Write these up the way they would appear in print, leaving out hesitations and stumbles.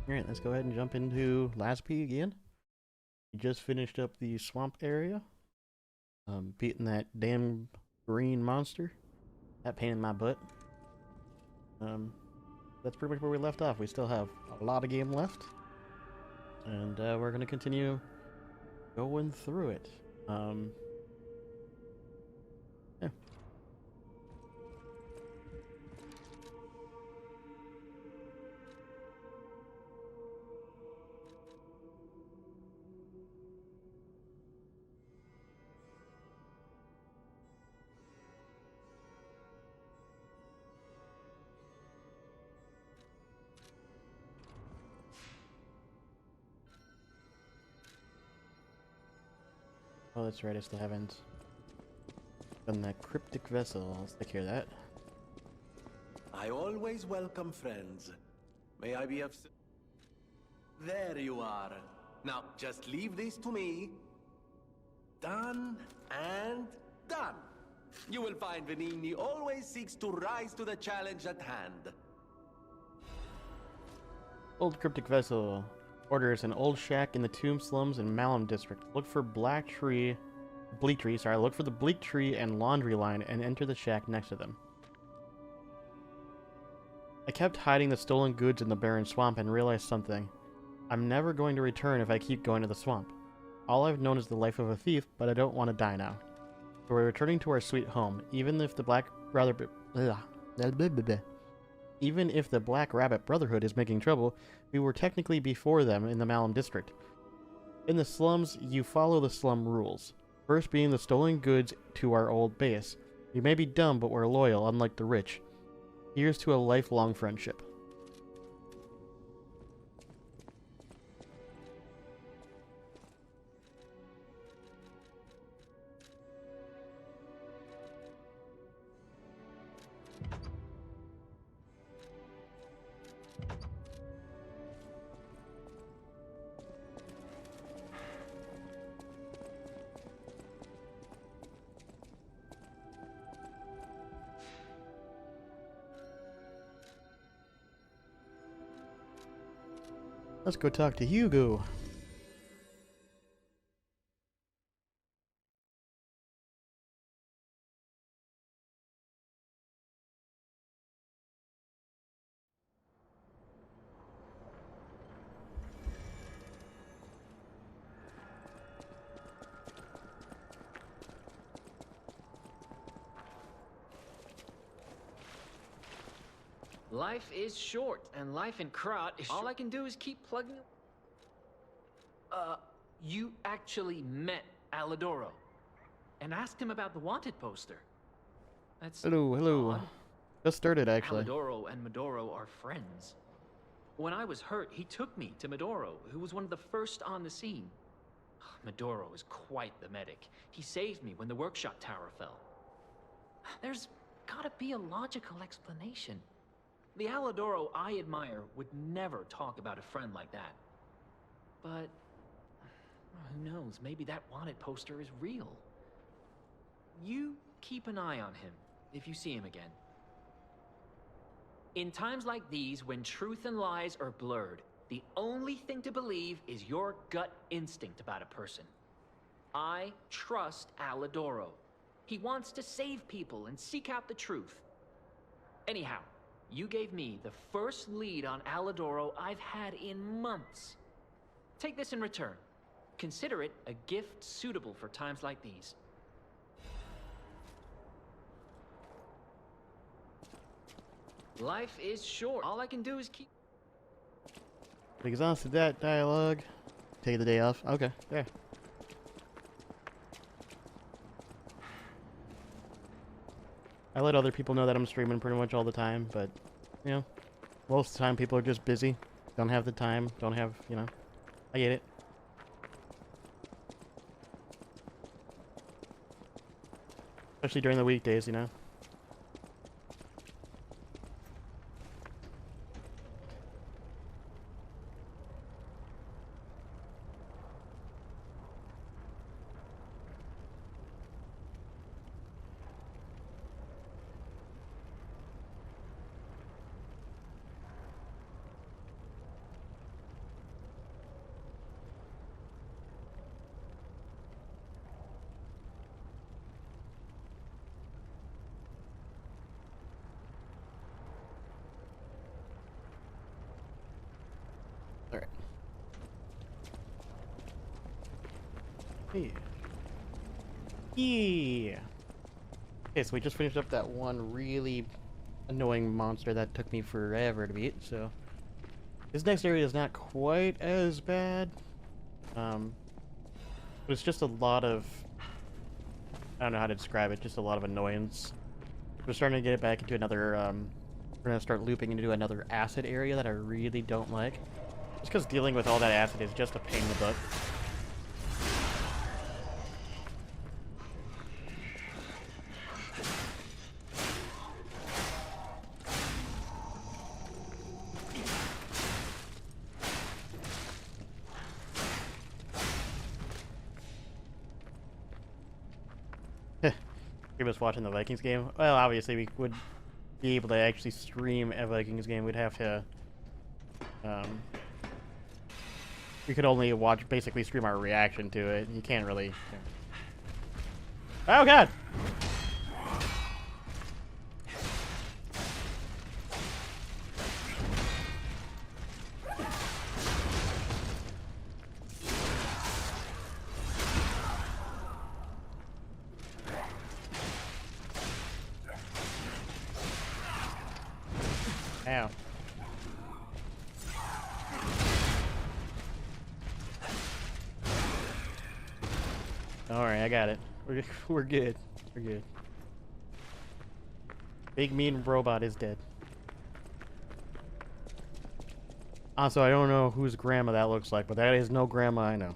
Alright, let's go ahead and jump into Lasby again. We just finished up the swamp area. Beating that damn green monster. That pain in my butt. That's pretty much where we left off. We still have a lot of game left. And we're going to continue going through it. Yeah. Oh, that's right. I still haven't done that cryptic vessel. Let's take care of that. I always welcome friends. May I be of... There you are. Now, just leave this to me. Done and done. You will find Venigni always seeks to rise to the challenge at hand. Old cryptic vessel. Orders an old shack in the Tomb Slums in Malum district. Look for Bleak Tree, look for the Bleak Tree and Laundry Line and enter the shack next to them. I kept hiding the stolen goods in the barren swamp and realized something. I'm never going to return if I keep going to the swamp. All I've known is the life of a thief, but I don't want to die now. So we're returning to our sweet home, even if the Black Rabbit Brotherhood is making trouble. We were technically before them in the Malum district. In the slums, you follow the slum rules. First being the stolen goods to our old base. We may be dumb, but we're loyal, unlike the rich. Here's to a lifelong friendship. Let's go talk to Hugo. Life is short, and life in Krat is short. All I can do is keep plugging... You actually met Alidoro and asked him about the wanted poster. That's Hello. odd. Just started, actually. Alidoro and Medoro are friends. When I was hurt, he took me to Medoro, who was one of the first on the scene. Medoro is quite the medic. He saved me when the workshop tower fell. There's gotta be a logical explanation. The Alidoro I admire would never talk about a friend like that. But who knows, maybe that wanted poster is real. You keep an eye on him if you see him again. In times like these, when truth and lies are blurred, the only thing to believe is your gut instinct about a person. I trust Alidoro. He wants to save people and seek out the truth. Anyhow, you gave me the first lead on Alidoro I've had in months. Take this in return. Consider it a gift suitable for times like these. Life is short. All I can do is keep... Exhausted that dialogue. Take the day off. Okay, yeah. I let other people know that I'm streaming pretty much all the time, but, you know, most of the time people are just busy. Don't have the time, don't have, you know, I get it. Especially during the weekdays, you know. Alright. Hey. Yeah. Okay, so we just finished up that one really annoying monster that took me forever to beat, so this next area is not quite as bad. But it's just a lot of, I don't know how to describe it, just a lot of annoyance. We're starting to get it back into another, we're gonna start looping into another acid area that I really don't like. Just because dealing with all that acid is just a pain in the butt. You're just watching the Vikings game? Well, obviously we would be able to actually stream a Vikings game. We'd have to, we could only watch, basically stream our reaction to it. You can't really... Oh, God! Ow. Alright, I got it. We're good. We're good. Big mean robot is dead. Also, I don't know whose grandma that looks like, but that is no grandma I know.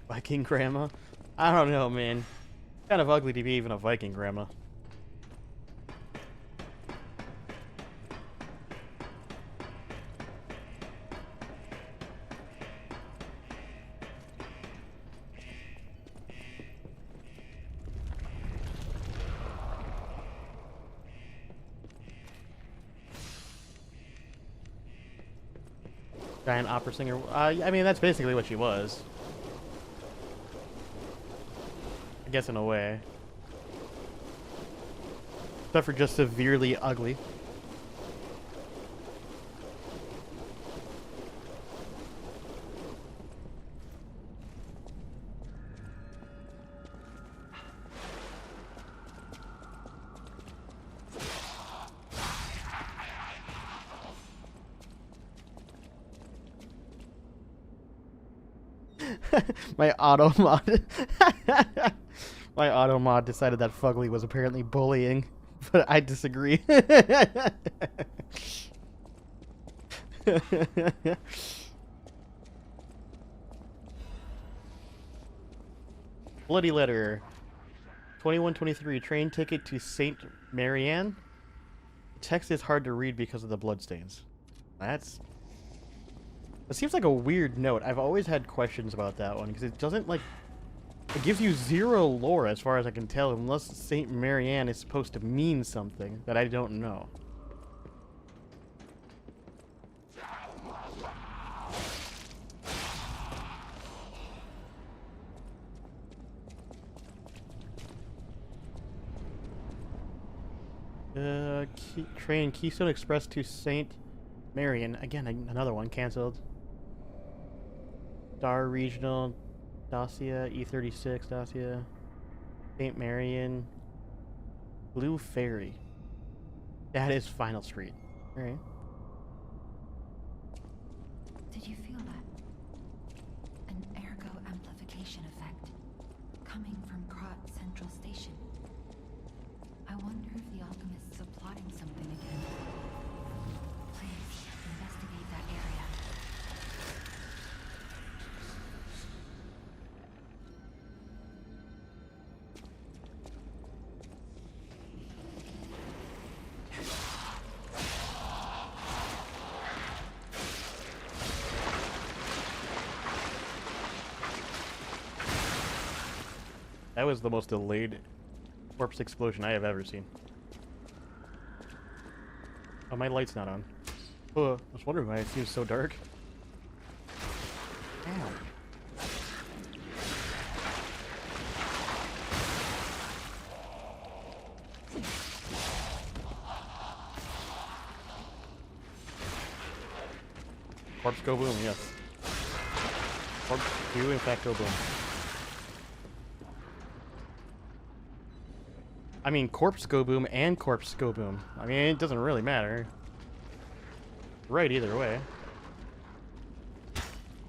Viking grandma? I don't know, man. Kind of ugly to be even a Viking grandma. Giant opera singer. I mean, that's basically what she was. I guess in a way. Except for just severely ugly. My auto mod. My auto mod decided that Fugly was apparently bullying, but I disagree. Bloody letter. 2123 train ticket to Saint Marianne. The text is hard to read because of the bloodstains. It seems like a weird note. I've always had questions about that one because it doesn't like. It gives you zero lore as far as I can tell, unless Saint Marianne is supposed to mean something that I don't know. Train Keystone Express to Saint Marion. Again, another one canceled. Star Regional, Dacia, E36, Dacia, Saint Marion, Blue Ferry. That is Final Street. All right. Did you feel that? An ergo amplification effect coming from Krat Central Station. I wonder if the alchemists are plotting something again. Please investigate that area. That was the most delayed corpse explosion I have ever seen. Oh, my light's not on. Oh, I was wondering why it seems so dark. Ow. Corpse go boom, yes. Corpse do in fact go boom. I mean, corpse go boom and corpse go boom. I mean, it doesn't really matter. Right either way.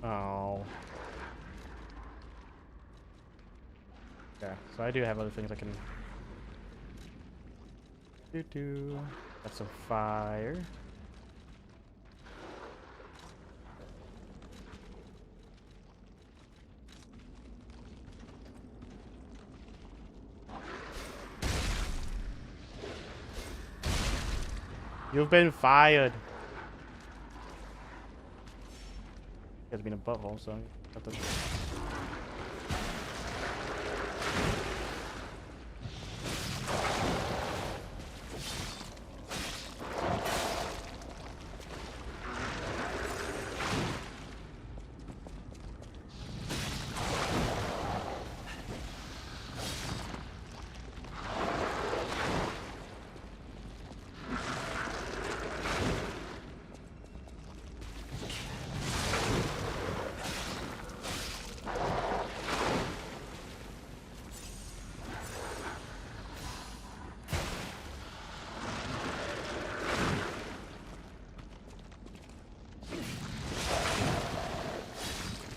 Oh. Yeah, so I do have other things I can do. Got some fire. You've been fired. He has been a butthole, so got this.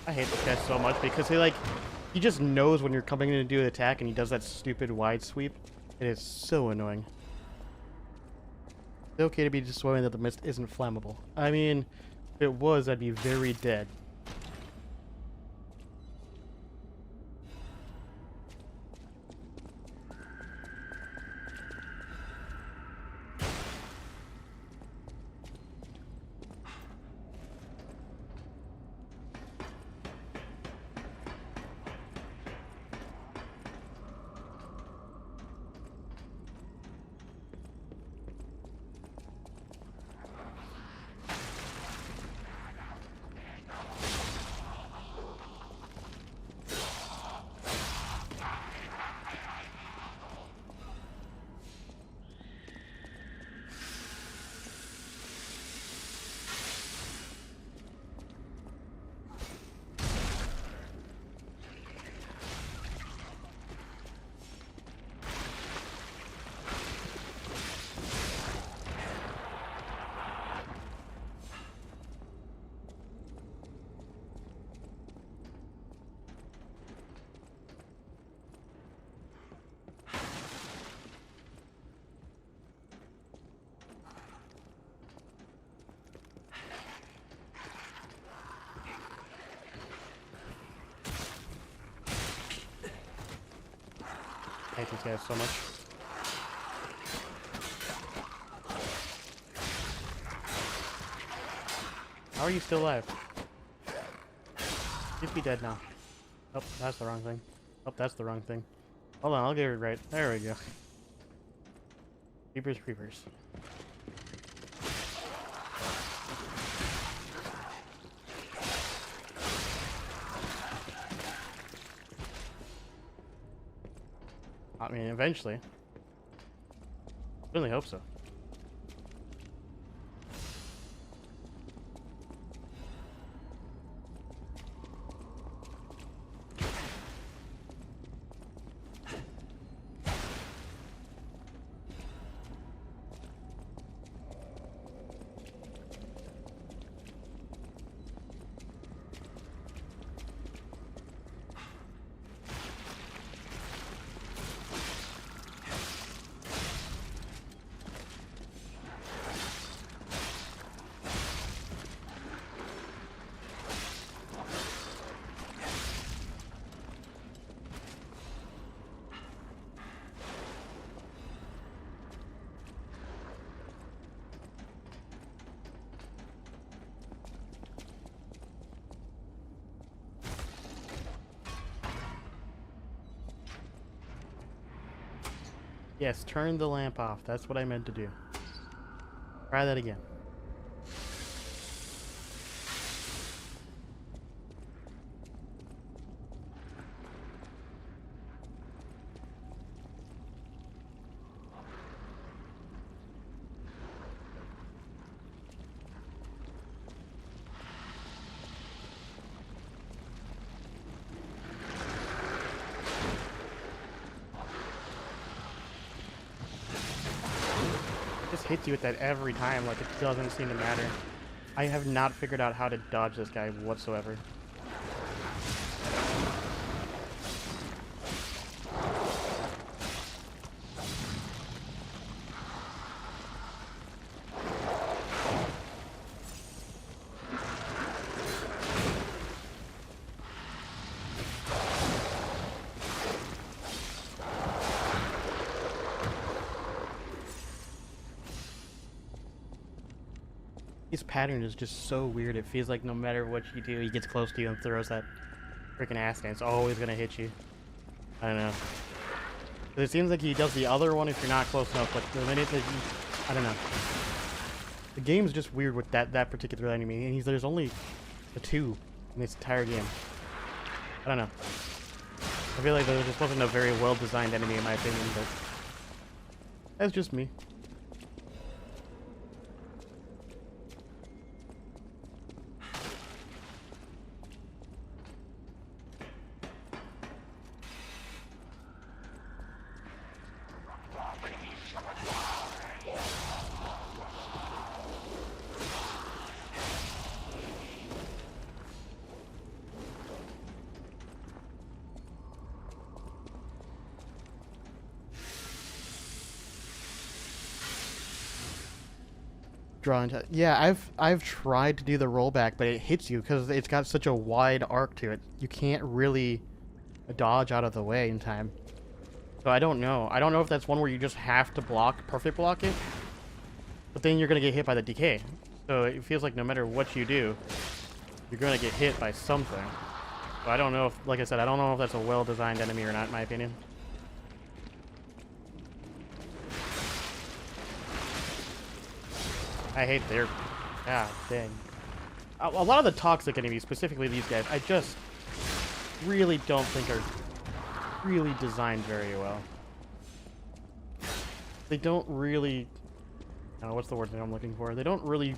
I hate this guy so much because he just knows when you're coming in to do an attack and he does that stupid wide sweep. It is so annoying. It's okay to be disappointed that the mist isn't flammable. I mean, if it was, I'd be very dead. I hate these guys so much. How are you still alive? You'd be dead now. Oh, that's the wrong thing. Oh, that's the wrong thing. Hold on, I'll get it right. There we go. Creepers, creepers. I mean, eventually. Certainly hope so. Yes, turn the lamp off. That's what I meant to do. Try that again. hits you with that every time, like it doesn't seem to matter. I have not figured out how to dodge this guy whatsoever. His pattern is just so weird. It feels like no matter what you do, he gets close to you and throws that freaking ass dance. It's always gonna hit you. I don't know. 'Cause it seems like he does the other one if you're not close enough, but the minute that you... I don't know. The game's just weird with that particular enemy, and there's only the 2 in this entire game. I don't know. I feel like there just wasn't a very well-designed enemy in my opinion, but... that's just me. Yeah, I've tried to do the rollback, but it hits you because it's got such a wide arc to it. You can't really dodge out of the way in time. So I don't know. I don't know if that's one where you just have to perfect block it, but then you're gonna get hit by the decay. So it feels like no matter what you do, you're gonna get hit by something. So I don't know if, like I said, I don't know if that's a well-designed enemy or not, in my opinion. I hate their... ah, dang. A lot of the toxic enemies, specifically these guys, I just really don't think are really designed very well. They don't really... oh, what's the word that I'm looking for? They don't really...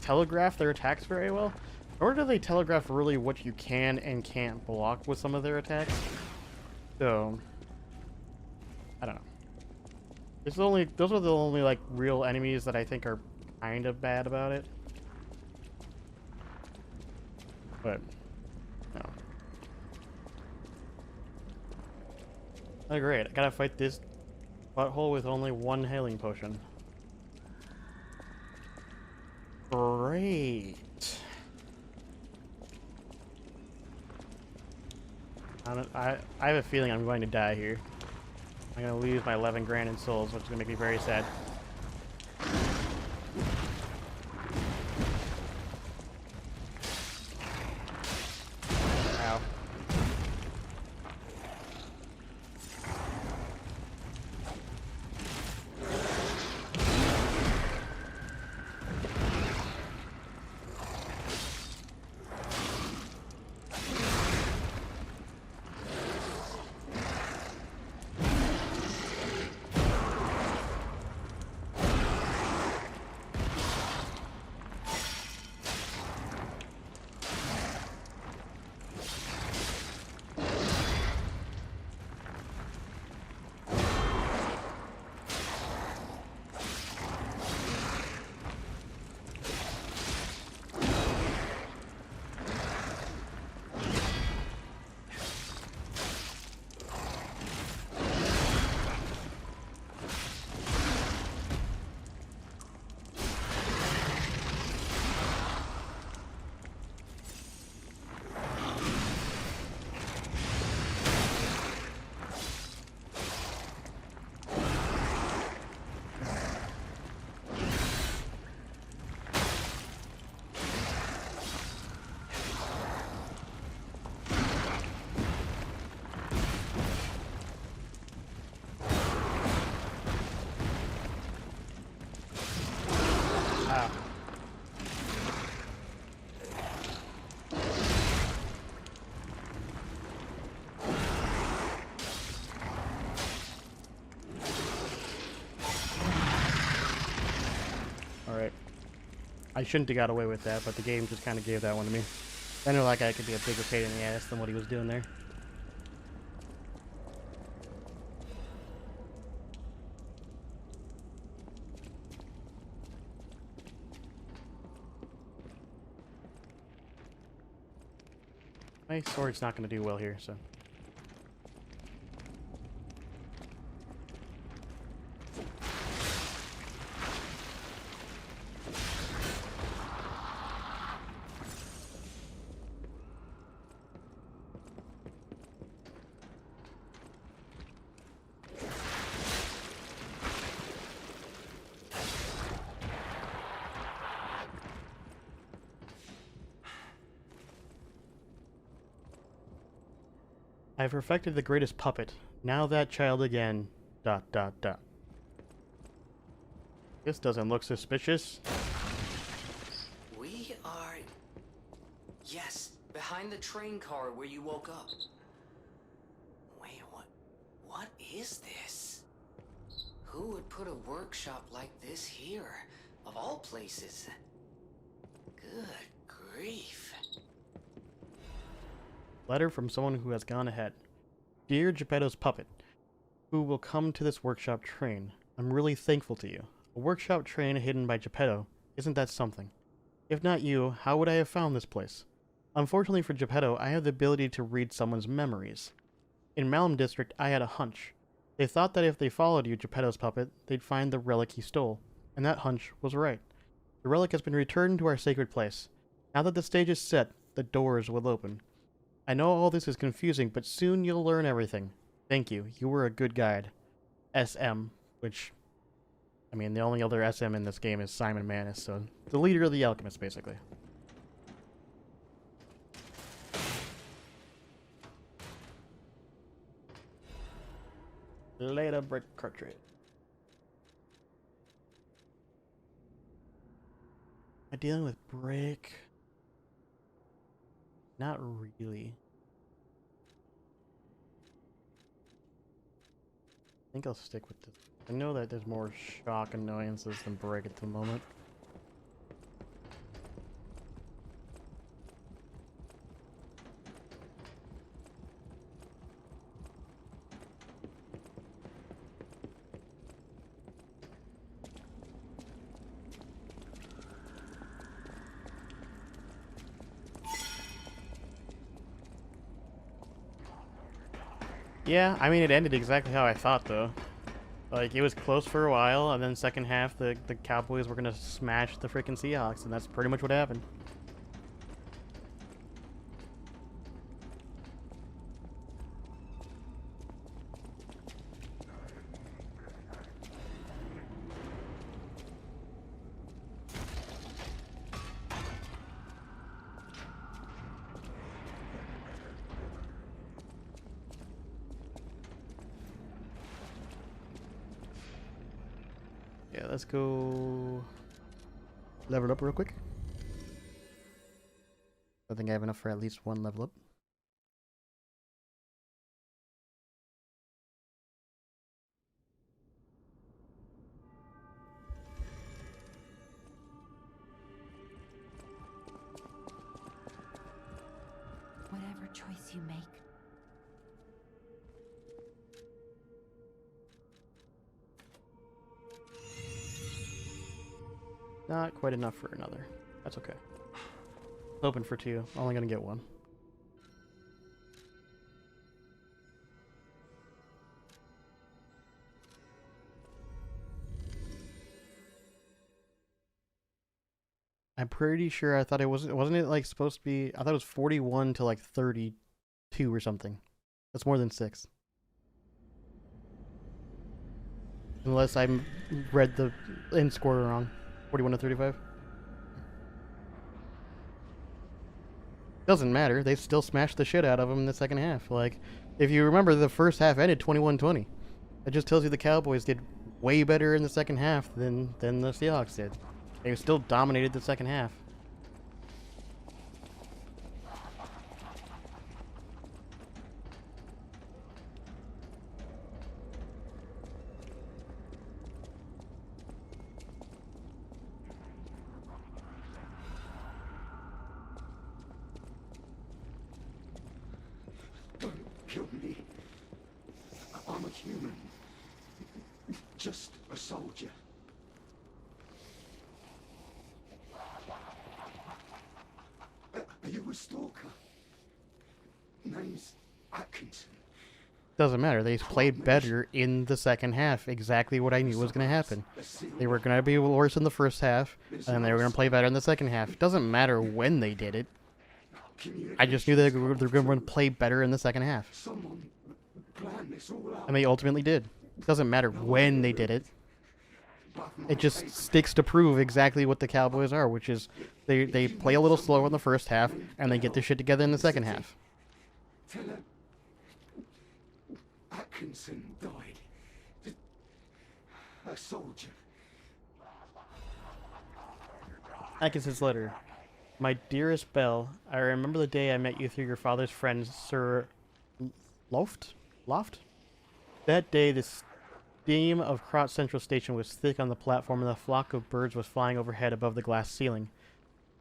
telegraph their attacks very well. Nor do they telegraph really what you can and can't block with some of their attacks. So... I don't know. Those are the only, like, real enemies that I think are kind of bad about it. But, no. Oh, great. I gotta fight this butthole with only 1 healing potion. Great. I have a feeling I'm going to die here. I'm gonna lose my 11 grand in souls, which is gonna make me very sad. Ow. Alright. I shouldn't have got away with that, but the game just kind of gave that one to me. I know that guy could be a bigger pain in the ass than what he was doing there. My sword's not going to do well here, so... I've perfected the greatest puppet. Now that child again. ... This doesn't look suspicious. We are... Yes, behind the train car where you woke up. Wait, what is this? Who would put a workshop like this here, of all places? Good grief. Letter from someone who has gone ahead. Dear Geppetto's puppet, who will come to this workshop train, I'm really thankful to you. A workshop train hidden by Geppetto, isn't that something? If not you, how would I have found this place? Unfortunately for Geppetto, I have the ability to read someone's memories. In Malum District, I had a hunch. They thought that if they followed you, Geppetto's puppet, they'd find the relic he stole, and that hunch was right. The relic has been returned to our sacred place. Now that the stage is set, the doors will open. I know all this is confusing, but soon you'll learn everything. Thank you. You were a good guide. SM, which, I mean, the only other SM in this game is Simon Manus, so the leader of the Alchemists, basically. Later, brick cartridge. Am I dealing with brick? Not really. I think I'll stick with this. I know that there's more shock annoyances than brick at the moment. Yeah, I mean, it ended exactly how I thought, though. Like, it was close for a while, and then second half, the Cowboys were gonna smash the freaking Seahawks, and that's pretty much what happened. Yeah, let's go level up real quick. I think I have enough for at least one level up. Whatever choice you make, Not quite enough for another. That's okay. Hoping for two. Only gonna get one. I'm pretty sure I thought it wasn't it like supposed to be, I thought it was 41 to like 32 or something. That's more than 6. Unless I read the end score wrong. 41 to 35. Doesn't matter. They still smashed the shit out of them in the second half. Like, if you remember, the first half ended 21-20. It just tells you the Cowboys did way better in the second half than the Seahawks did. They still dominated the second half. Don't kill me. I'm a human. Just a soldier. Doesn't matter. They played better in the second half. Exactly what I knew was going to happen. They were going to be worse in the first half, and then they were going to play better in the second half. Doesn't matter when they did it. I just knew that they're going to play better in the second half. Someone planned this all out. And they ultimately did. Doesn't matter when they did it. It just sticks to prove exactly what the Cowboys are, which is they play a little slow in the first half, and they get their shit together in the second half. Tell her Atkinson died. A soldier. Atkinson's letter. My dearest Belle, I remember the day I met you through your father's friend, Sir Loft? That day, the steam of Krot Central Station was thick on the platform, and a flock of birds was flying overhead above the glass ceiling.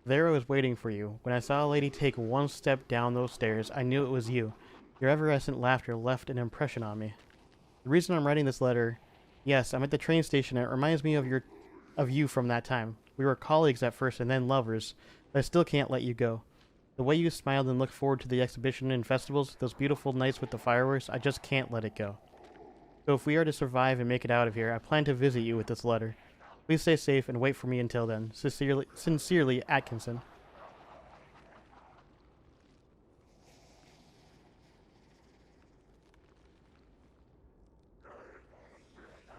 There I was waiting for you. When I saw a lady take one step down those stairs, I knew it was you. Your effervescent laughter left an impression on me. The reason I'm writing this letter, yes, I'm at the train station, and it reminds me of you from that time. We were colleagues at first and then lovers, but I still can't let you go. The way you smiled and looked forward to the exhibition and festivals, those beautiful nights with the fireworks, I just can't let it go. So if we are to survive and make it out of here, I plan to visit you with this letter. Please stay safe and wait for me until then. Sincerely, Atkinson.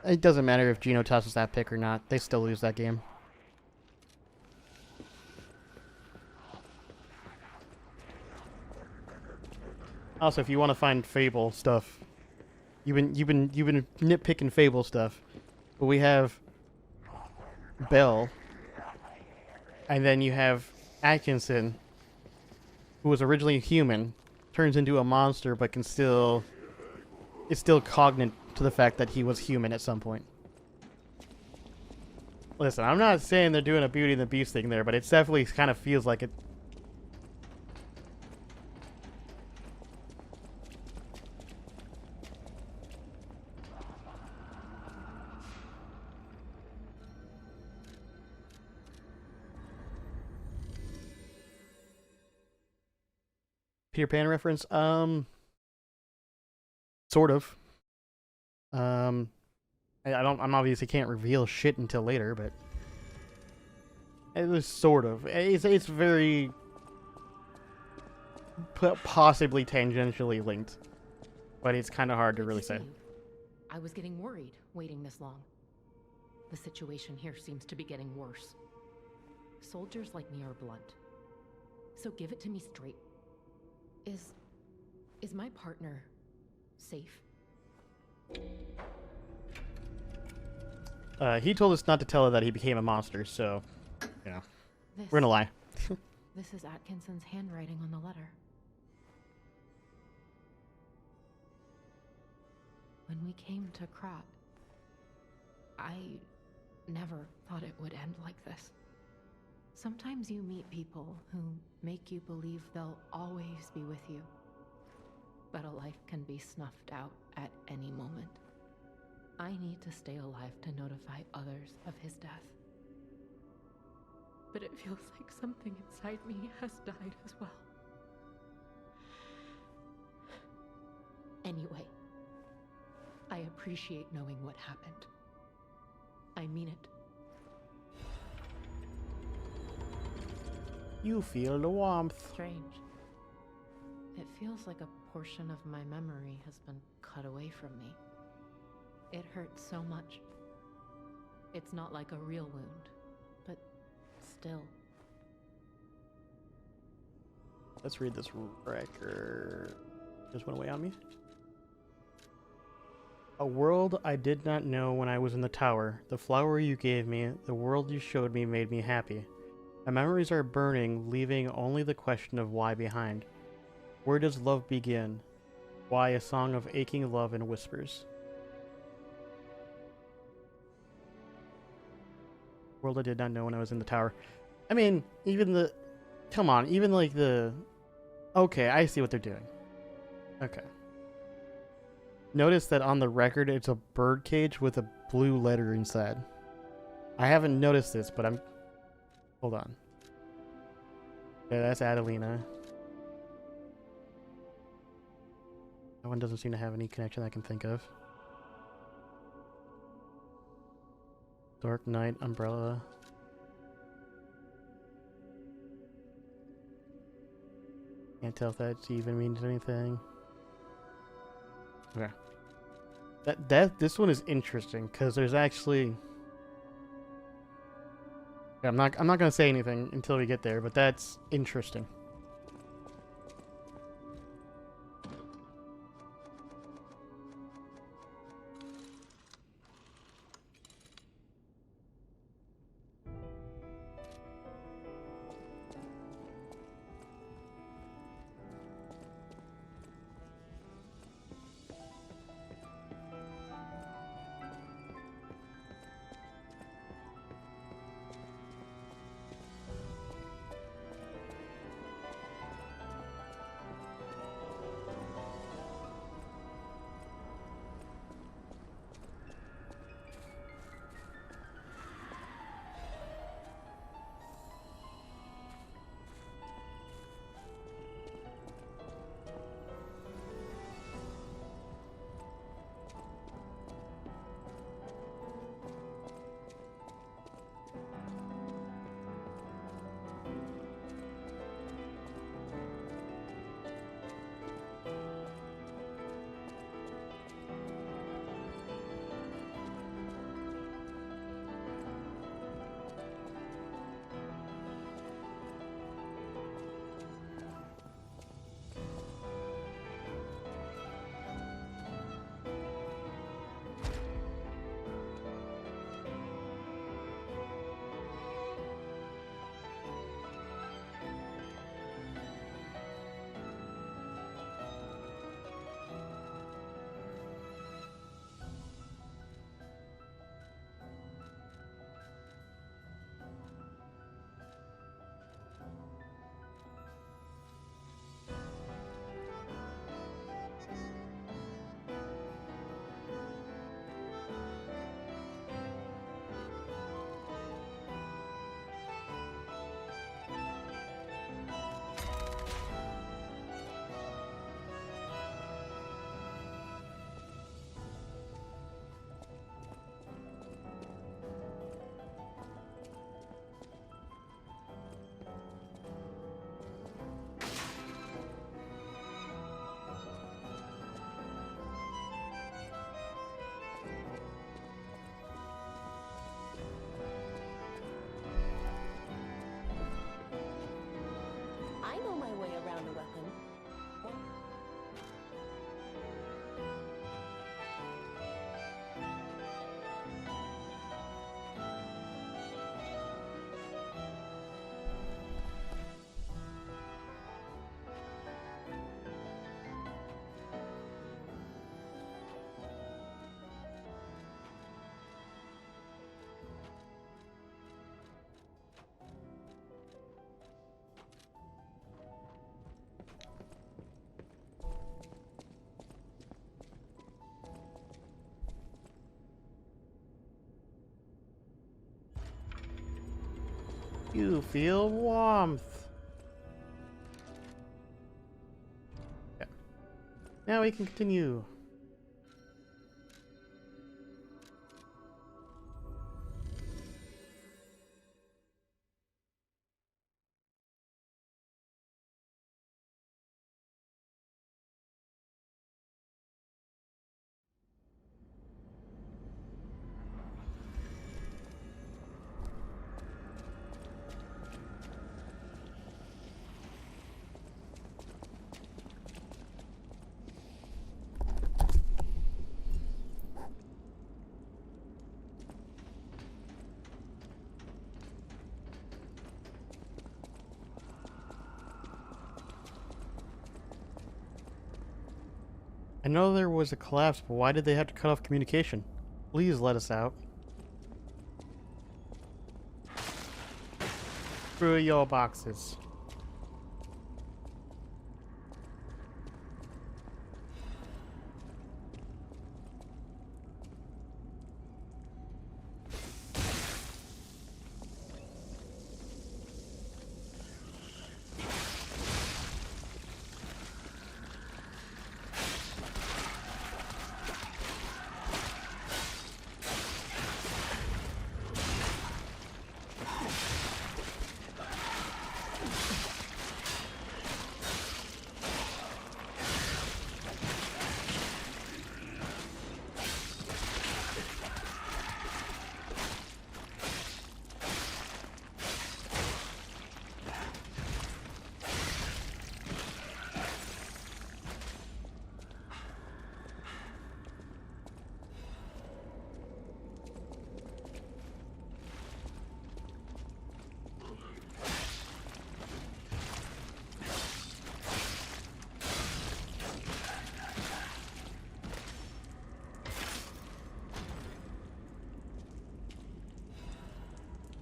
It doesn't matter if Gino tosses that pick or not. They still lose that game. Also, if you want to find Fable stuff, you've been nitpicking Fable stuff, but we have Bell, and then you have Atkinson, who was originally human, turns into a monster, but is still cognate to the fact that he was human at some point. Listen, I'm not saying they're doing a Beauty and the Beast thing there, but it definitely kind of feels like it. Peter Pan reference? Sort of. I'm obviously can't reveal shit until later, but it was sort of. It's very possibly tangentially linked, but it's kind of hard to really say. I was getting worried waiting this long. The situation here seems to be getting worse. Soldiers like me are blunt. So give it to me straight. Is my partner safe? He told us not to tell her that he became a monster, so, you know, we're gonna lie. This is Atkinson's handwriting on the letter. When we came to Krot, I never thought it would end like this. Sometimes you meet people who make you believe they'll always be with you. But a life can be snuffed out at any moment. I need to stay alive to notify others of his death. But it feels like something inside me has died as well. Anyway, I appreciate knowing what happened. I mean it. You feel the warmth. Strange. It feels like a portion of my memory has been cut away from me. It hurts so much. It's not like a real wound, but still. Let's read this record. Just went away on me. A world I did not know when I was in the tower. The flower you gave me, the world you showed me made me happy. My memories are burning, leaving only the question of why behind. Where does love begin? Why a song of aching love and whispers? World I did not know when I was in the tower. I mean, even the... Come on, even like the... Okay, I see what they're doing. Okay. Notice that on the record, it's a bird cage with a blue letter inside. I haven't noticed this, but I'm... Hold on. Yeah, that's Adelina. That one doesn't seem to have any connection I can think of. Dark Knight, Umbrella. Can't tell if that even means anything. Okay. This one is interesting because there's actually. Yeah, I'm not gonna say anything until we get there, but that's interesting. I know my way around a weapon. You feel warmth. Yeah. Now we can continue. I know there was a collapse, but why did they have to cut off communication? Please let us out. Through your boxes.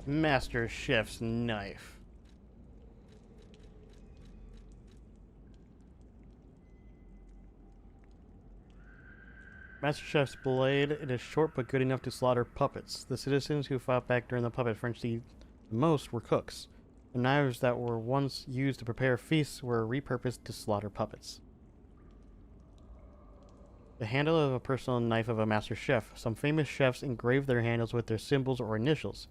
Master Chef's knife. Master Chef's blade, it is short but good enough to slaughter puppets. The citizens who fought back during the puppet frenzy the most were cooks. The knives that were once used to prepare feasts were repurposed to slaughter puppets. The handle of a personal knife of a master chef. Some famous chefs engraved their handles with their symbols or initials.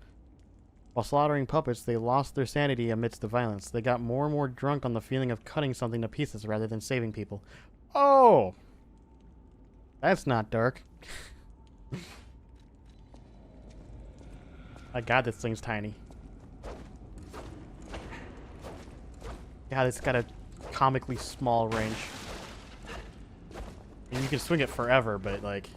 While slaughtering puppets, they lost their sanity amidst the violence. They got more and more drunk on the feeling of cutting something to pieces rather than saving people. Oh! That's not dark. My god, this thing's tiny. God, it's got a comically small range. And you can swing it forever, but like...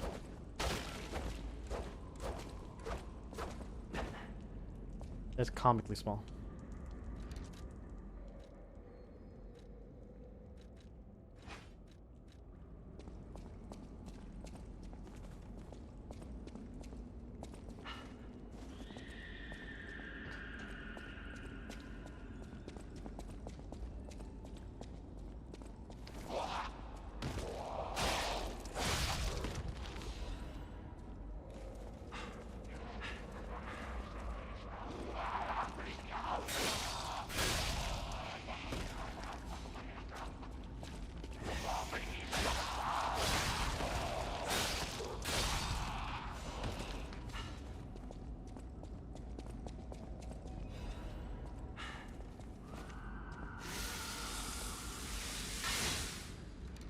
it's comically small.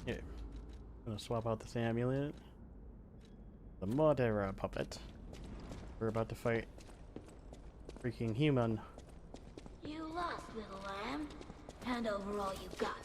Yeah. Gonna swap out this amulet. The Modera puppet. We're about to fight freaking human. You lost, little lamb. Hand over all you got.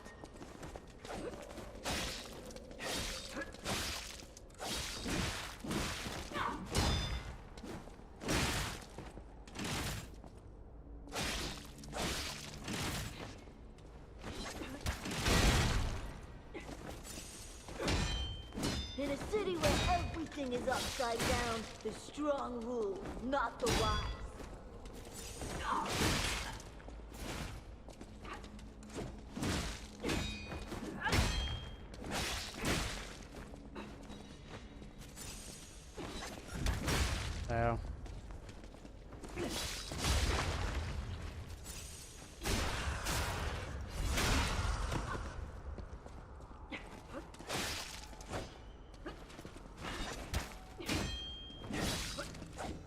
In a city where everything is upside down, the strong rule, not the wise. Oh.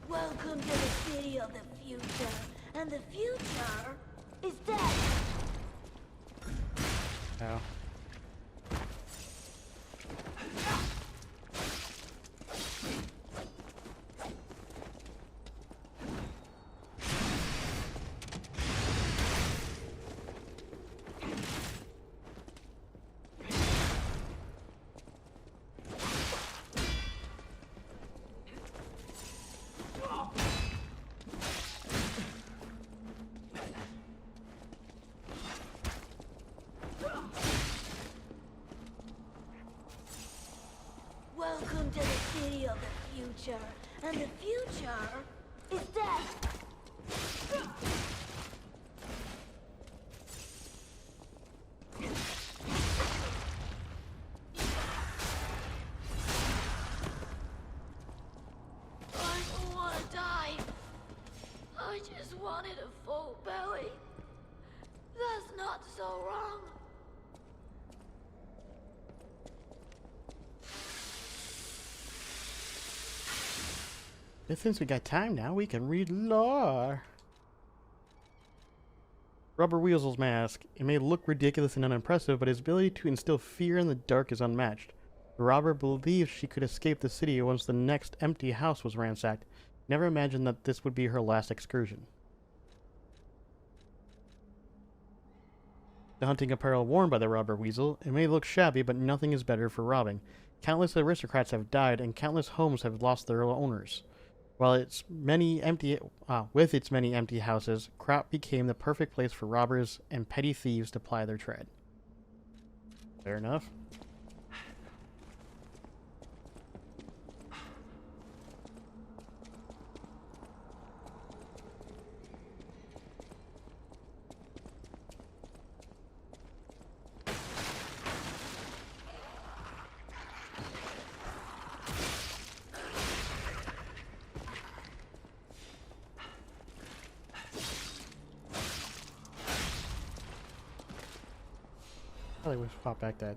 Welcome to the city of the future, and the future is death. Oh. Welcome to the city of the future, and the future is death. I don't want to die. I just wanted a full belly. That's not so wrong. Since we got time now, we can read lore. Rubber Weasel's mask. It may look ridiculous and unimpressive, but his ability to instill fear in the dark is unmatched. The robber believed she could escape the city once the next empty house was ransacked. Never imagined that this would be her last excursion. The hunting apparel worn by the robber weasel. It may look shabby, but nothing is better for robbing. Countless aristocrats have died, and countless homes have lost their owners. With its many empty houses, Crop became the perfect place for robbers and petty thieves to ply their trade. Fair enough. Probably would pop back that.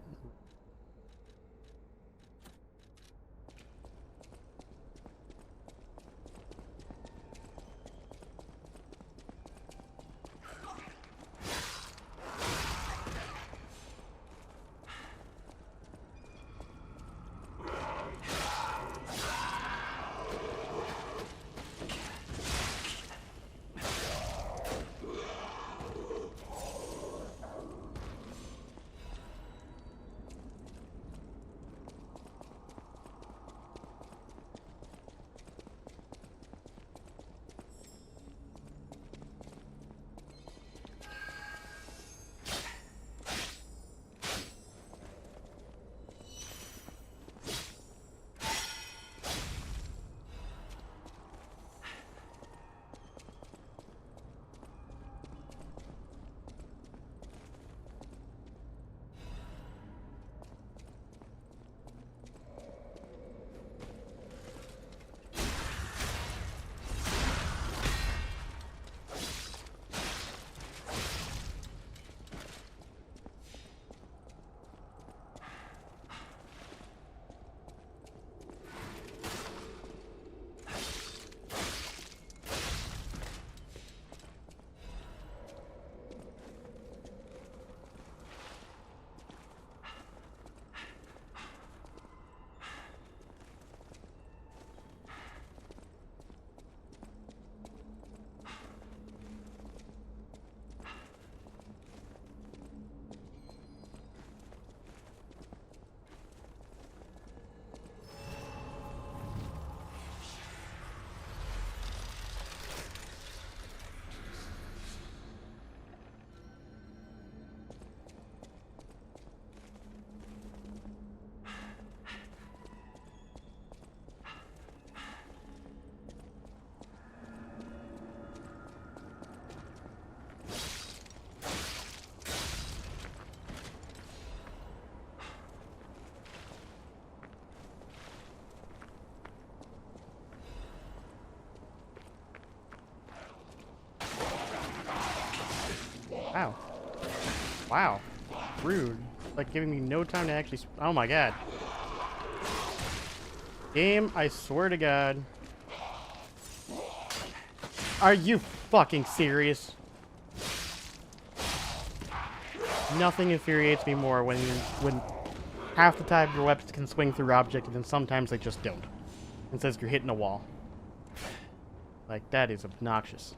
Wow. Wow. Rude. Like giving me no time to actually. Oh my god. Game, I swear to God. Are you fucking serious? Nothing infuriates me more when half the time your weapons can swing through objects and then sometimes they just don't. It says you're hitting a wall. Like, that is obnoxious.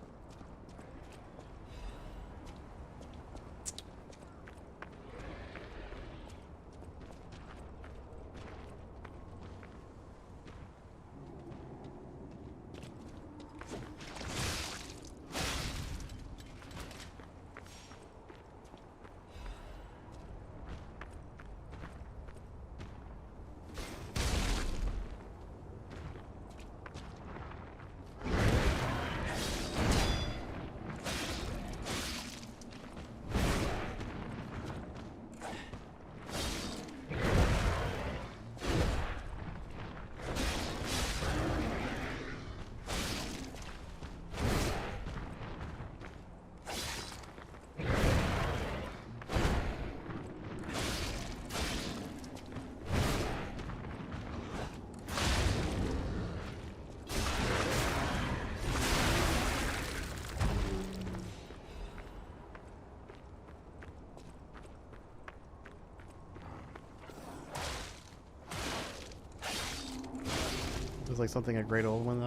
It's like something a great old one.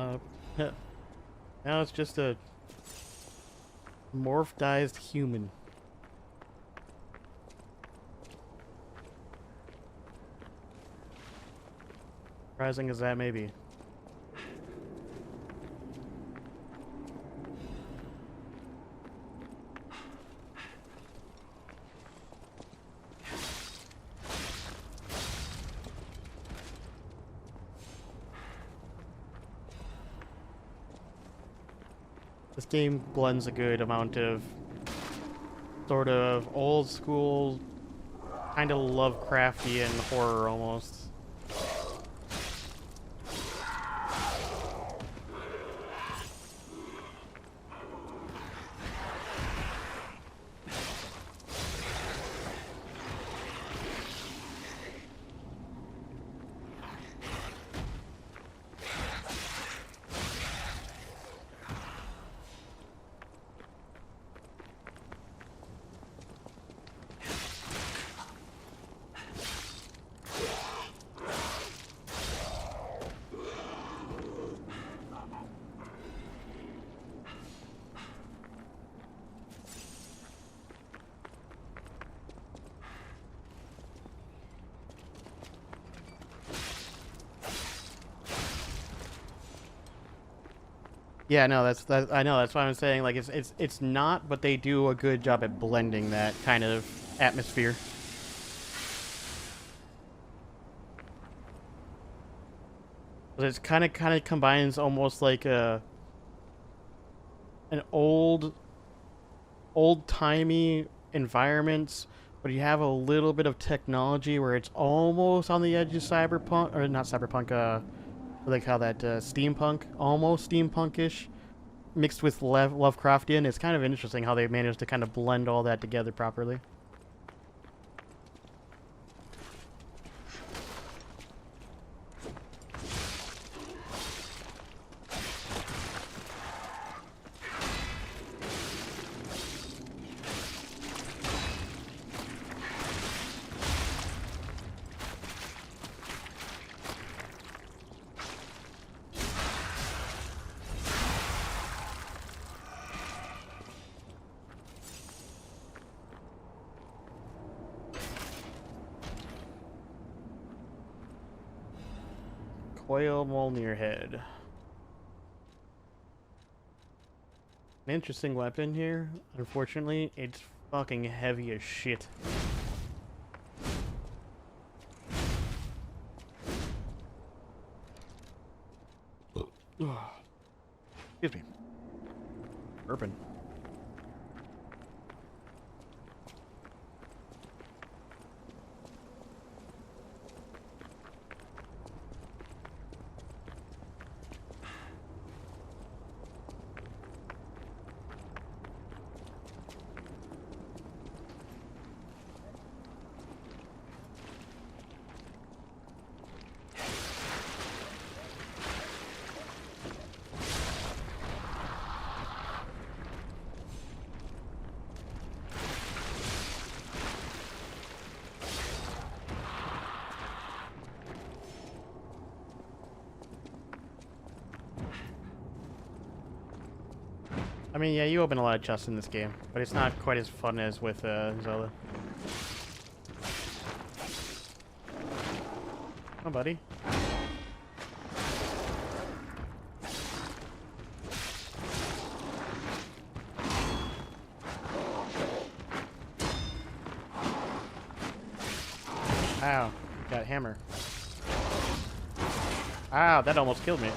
Now it's just a morphed-ized human. Surprising as that may be. This game blends a good amount of sort of old school, kind of Lovecraftian horror almost. Yeah, no, that. I know that's why I'm saying like it's not, but they do a good job at blending that kind of atmosphere. But it's kind of combines almost like an old-timey environments, but you have a little bit of technology where it's almost on the edge of cyberpunk, or not cyberpunk, what they call that, steampunk, almost steampunkish, mixed with Lovecraftian. It's kind of interesting how they managed to kind of blend all that together properly. Coil Molnir head. An interesting weapon here. Unfortunately, it's fucking heavy as shit. Excuse me. Burping. I mean, yeah, you open a lot of chests in this game, but it's not quite as fun as with Zelda. Oh, buddy. Ow, got a hammer. Ow, that almost killed me.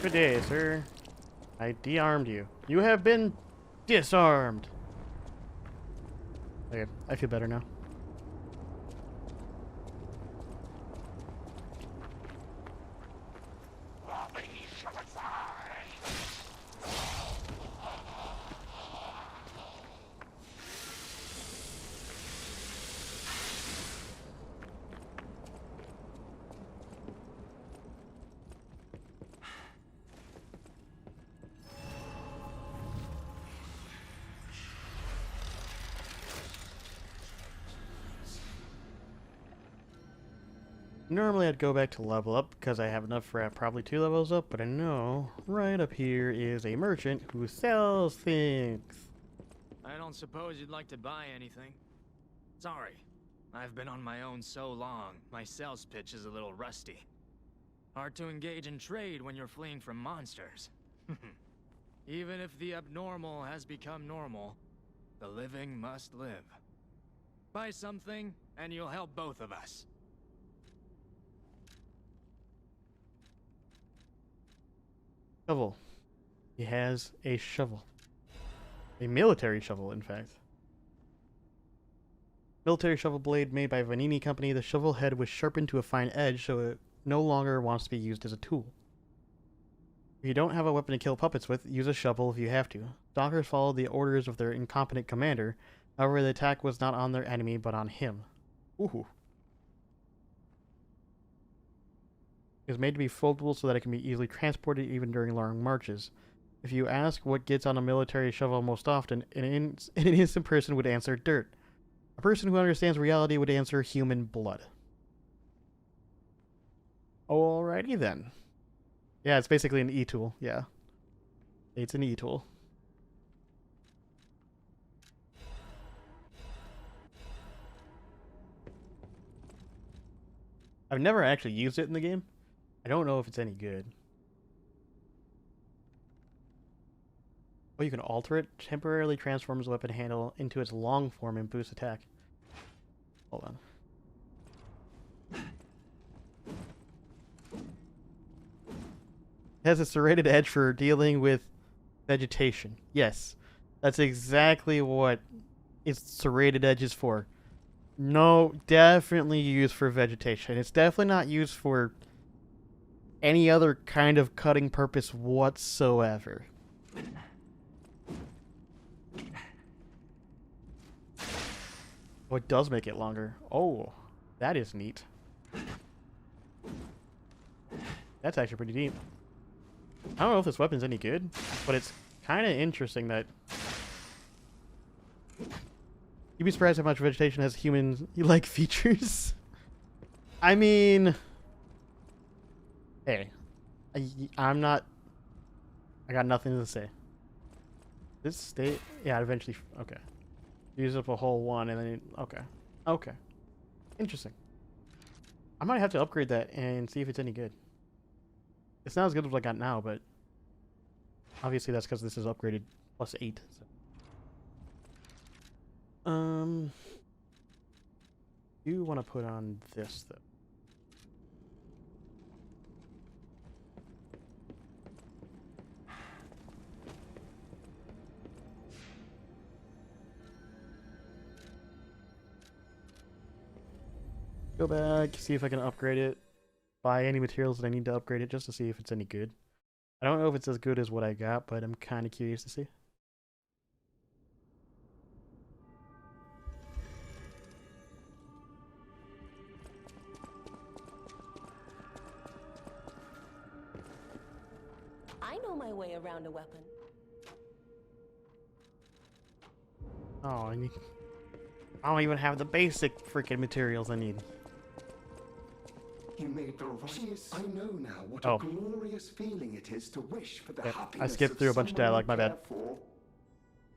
Good day, sir. I de-armed you. You have been disarmed. Okay, I feel better now. Normally I'd go back to level up because I have enough for probably 2 levels up, but I know right up here is a merchant who sells things. I don't suppose you'd like to buy anything? Sorry, I've been on my own so long, my sales pitch is a little rusty. Hard to engage in trade when you're fleeing from monsters. Even if the abnormal has become normal, the living must live. Buy something, and you'll help both of us. Shovel. He has a shovel. A military shovel, in fact. Military shovel blade made by Vanini Company. The shovel head was sharpened to a fine edge, so it no longer wants to be used as a tool. If you don't have a weapon to kill puppets with, use a shovel if you have to. Stalkers followed the orders of their incompetent commander. However, the attack was not on their enemy, but on him. Ooh. It is made to be foldable so that it can be easily transported even during long marches. If you ask what gets on a military shovel most often, an innocent person would answer dirt. A person who understands reality would answer human blood. Alrighty then. Yeah, it's basically an e-tool. Yeah. It's an e-tool. I've never actually used it in the game. I don't know if it's any good. Oh, you can alter it. Temporarily transforms the weapon handle into its long form and boosts attack. Hold on. It has a serrated edge for dealing with vegetation. Yes. That's exactly what its serrated edge is for. No, definitely used for vegetation. It's definitely not used for any other kind of cutting purpose whatsoever. Oh, it does make it longer. Oh, that is neat. That's actually pretty neat. I don't know if this weapon's any good, but it's kind of interesting that... You'd be surprised how much vegetation has human-like features. I mean... Hey. I'm not... I got nothing to say. This state... Yeah, eventually... Okay. Use up a whole one and then... Okay. Okay. Interesting. I might have to upgrade that and see if it's any good. It's not as good as what I got now, but... Obviously that's because this is upgraded plus 8. So. You want to put on this, though. Go back, see if I can upgrade it. Buy any materials that I need to upgrade it just to see if it's any good. I don't know if it's as good as what I got, but I'm kind of curious to see. I know my way around a weapon. Oh, I don't even have the basic freaking materials I need. You made the right. I know now what Oh. a glorious feeling it is to wish for the Yep, happiness I skipped through a bunch of someone dialogue, you my bad. care for.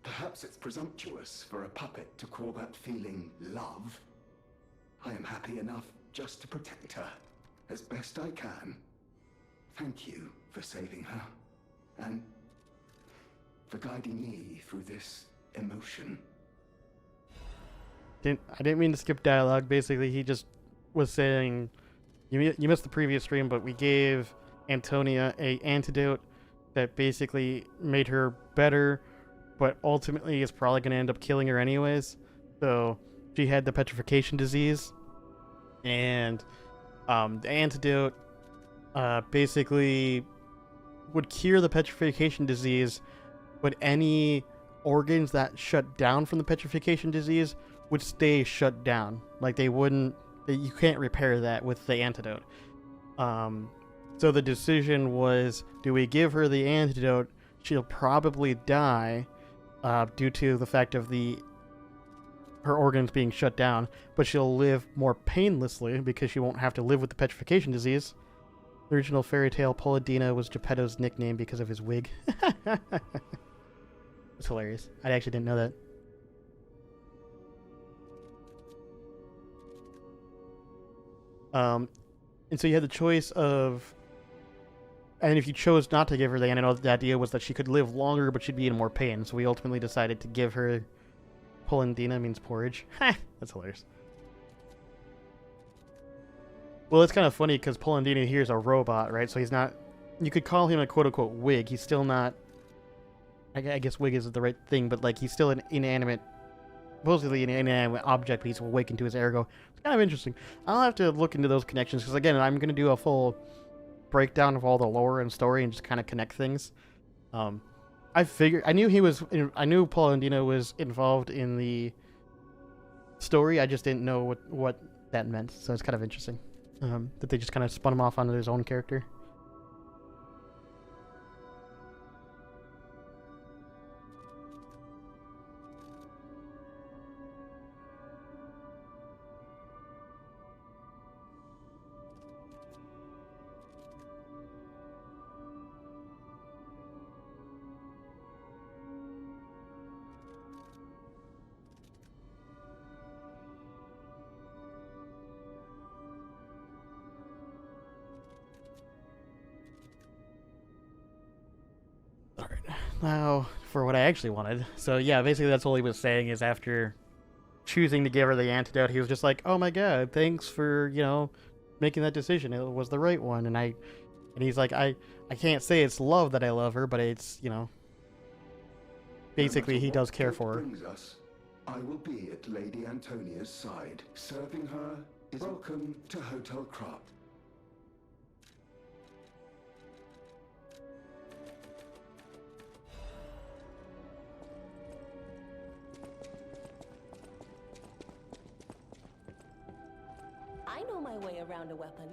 Perhaps it's presumptuous for a puppet to call that feeling love. I am happy enough just to protect her as best I can. Thank you for saving her and for guiding me through this emotion. I didn't mean to skip dialogue. Basically, he just was saying, you missed the previous stream, but we gave Antonia a antidote that basically made her better, but ultimately is probably going to end up killing her anyways. So she had the petrification disease, and the antidote basically would cure the petrification disease, but any organs that shut down from the petrification disease would stay shut down. Like they wouldn't, you can't repair that with the antidote. So the decision was, do we give her the antidote? She'll probably die due to the fact of her organs being shut down, but she'll live more painlessly because she won't have to live with the petrification disease. The original fairy tale Polydina was Geppetto's nickname because of his wig. It's hilarious. I actually didn't know that. And so you had the choice of, and if you chose not to give her the antidote, the idea was that she could live longer, but she'd be in more pain. So we ultimately decided to give her Polendina, means porridge. That's hilarious. Well, it's kind of funny because Polendina here is a robot, right? So he's not, you could call him a quote-unquote wig. He's still not, I guess wig isn't the right thing, but like he's still an inanimate, supposedly an inanimate object, but he's awakened to his ergo. It's kind of interesting. I'll have to look into those connections because, again, I'm going to do a full breakdown of all the lore and story and just kind of connect things. I knew Paul Andino was involved in the story. I just didn't know what that meant, so it's kind of interesting that they just kind of spun him off onto his own character. now for what I actually wanted. So yeah, basically that's all he was saying is after choosing to give her the antidote, he was just like, "Oh my god, thanks for, you know, making that decision. It was the right one." And he's like, I can't say it's love that I love her, but it's, you know, basically he does care for her. Brings us, I will be at Lady Antonia's side. Serving her is welcome to Hotel Krupp. I know my way around a weapon.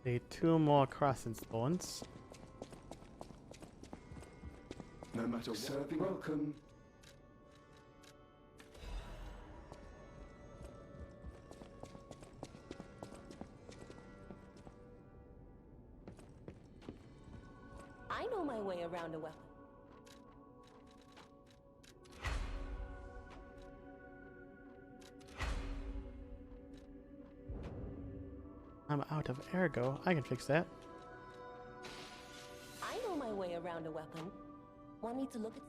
The 2 more crossing spawns. No matter what. Serving welcome. I know my way around a weapon. I'm out of ergo. I can fix that. I know my way around a weapon. Want me to look at...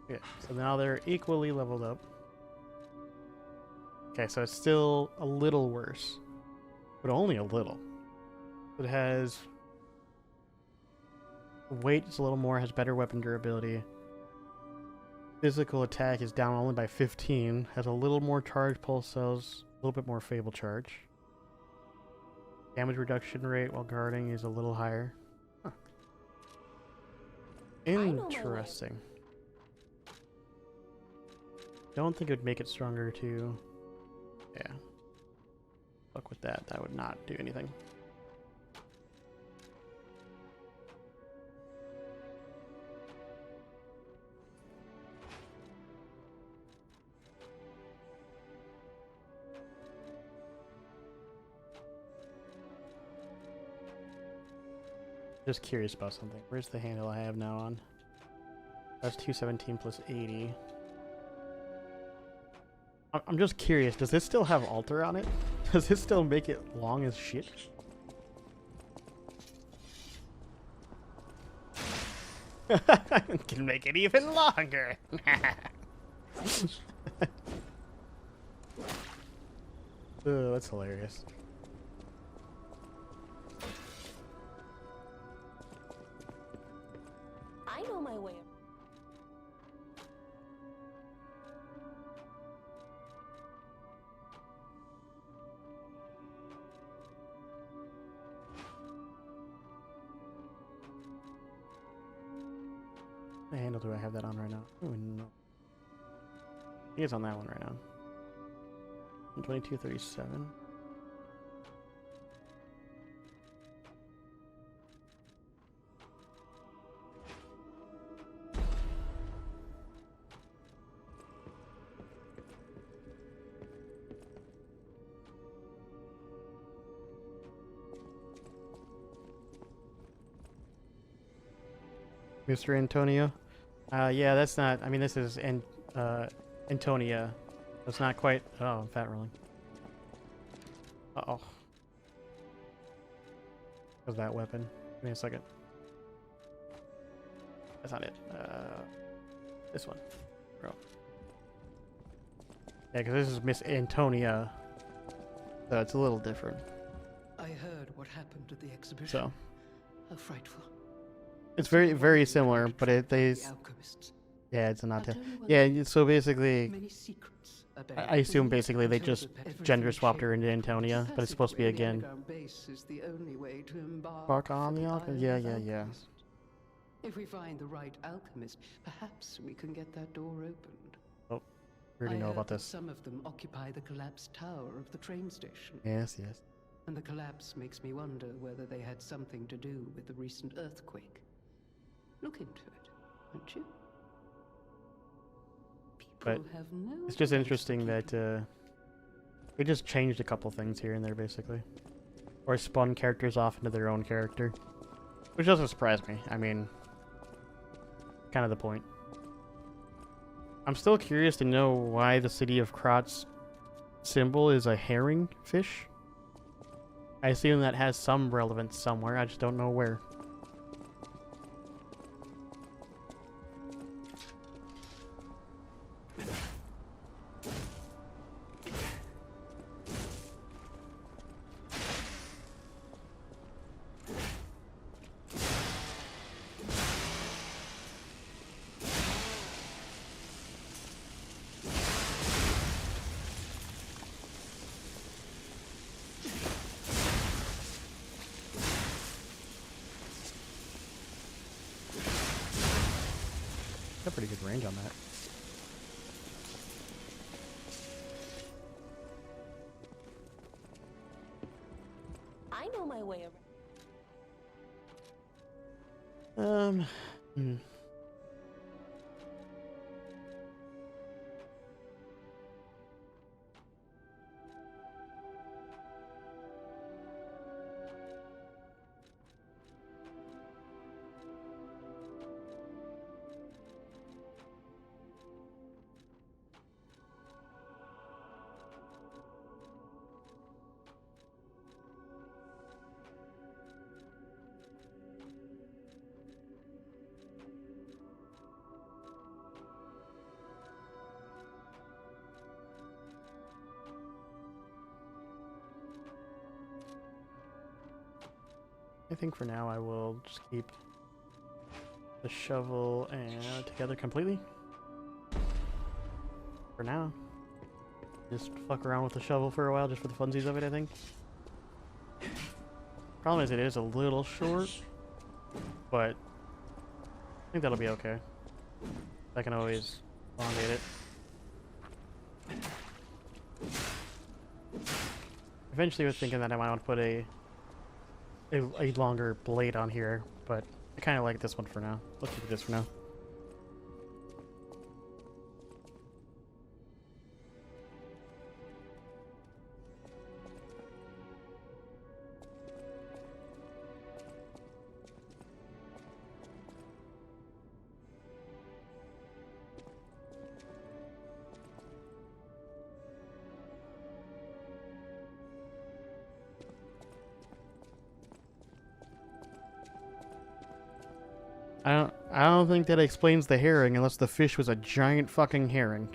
Yeah, so now they're equally leveled up. Okay, so it's still a little worse, but only a little. It has weight is a little more, has better weapon durability. Physical attack is down only by 15, has a little more charge pulse cells, a little bit more fable charge. Damage reduction rate while guarding is a little higher. Huh. Interesting. Don't think it would make it stronger too. Yeah. Fuck with that. That would not do anything. Just curious about something. Where's the handle I have now on? That's 217 plus 80. I'm just curious, does this still have alter on it? Does this still make it long as shit? Can make it even longer. Oh, that's hilarious. I know my way. What handle do I have that on right now? Oh no. I think it's on that one right now. 2237. Mr. Antonio? Yeah, that's not... I mean, this is Antonia. That's not quite... Oh, I'm fat rolling. Uh-oh. How's that weapon? Give me a second. That's not it. This one. Bro. Yeah, because this is Miss Antonia. So it's a little different. I heard what happened at the exhibition. So... How frightful. It's very, very similar, but yeah, it's not. Yeah, so basically, I assume basically they just gender swapped her into Antonia, but it's supposed to be again. Embark on the alchemist. Yeah. If we find the right alchemist, perhaps we can get that door opened. Oh, we already know about this. Some of them occupy the collapsed tower of the train station. Yes. And the collapse makes me wonder whether they had something to do with the recent earthquake. Look into it, won't you? But it's just interesting that They just changed a couple things here and there, basically. Or spun characters off into their own character. Which doesn't surprise me. I mean, kind of the point. I'm still curious to know why the city of Krat's symbol is a herring fish. I assume that has some relevance somewhere, I just don't know where. Got pretty good range on that. I know my way around. I think for now I will just keep the shovel and together completely. For now. Just fuck around with the shovel for a while just for the funsies of it, I think. Problem is it is a little short, but I think that'll be okay. I can always elongate it. Eventually I was thinking that I might want to put a longer blade on here, but I kind of like this one for now. Let's keep this for now. I don't think that explains the herring unless the fish was a giant fucking herring.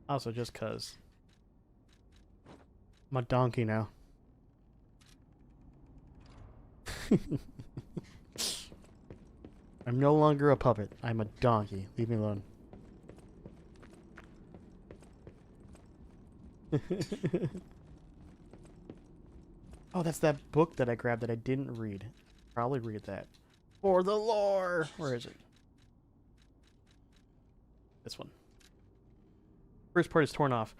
Also, just cause. I'm a donkey now. I'm no longer a puppet. I'm a donkey. Leave me alone. Oh, that's that book that I grabbed that I didn't read. Probably read that. For the lore! Where is it? This one. First part is torn off.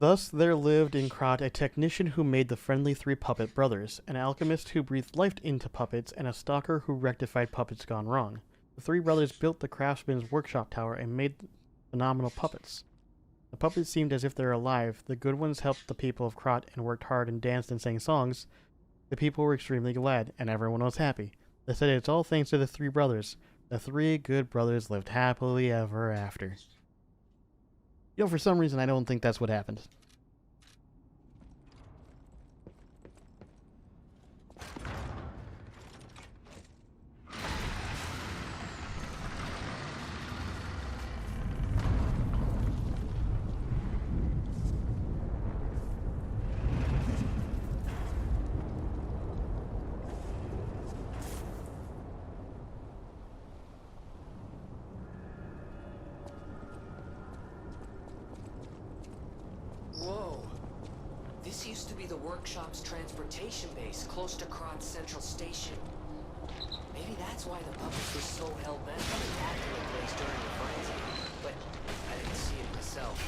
Thus there lived in Krat a technician who made the friendly three puppet brothers, an alchemist who breathed life into puppets, and a stalker who rectified puppets gone wrong. The three brothers built the craftsman's workshop tower and made phenomenal puppets. The puppets seemed as if they're alive. The good ones helped the people of Krat and worked hard and danced and sang songs. The people were extremely glad, and everyone was happy. They said it's all thanks to the three brothers. The three good brothers lived happily ever after. You know, for some reason, I don't think that's what happened. the workshop's transportation base, close to Kron's Central Station. Maybe that's why the puppets were so hell-bent on attacking the place during the frenzy. But I didn't see it myself.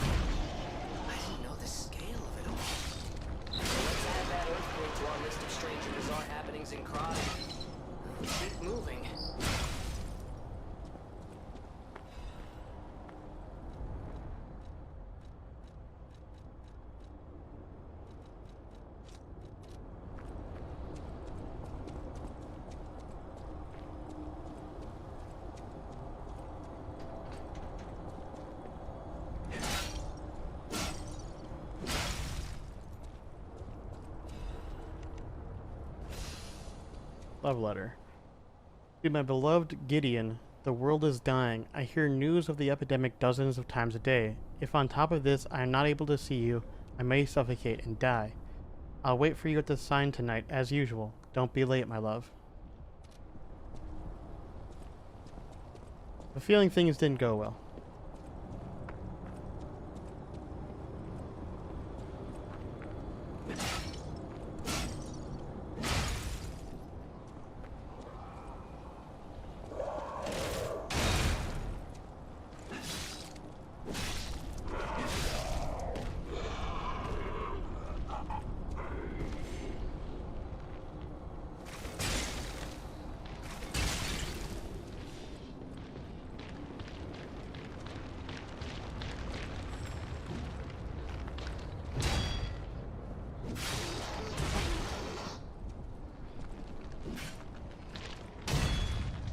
I didn't know the scale of it all. So let's add that earthquake to our list of strange and bizarre happenings in Kron. Keep moving. Love letter. To my beloved Gideon, the world is dying. I hear news of the epidemic dozens of times a day. If on top of this I am not able to see you, I may suffocate and die. I'll wait for you at the sign tonight, as usual. Don't be late, my love. The feeling things didn't go well.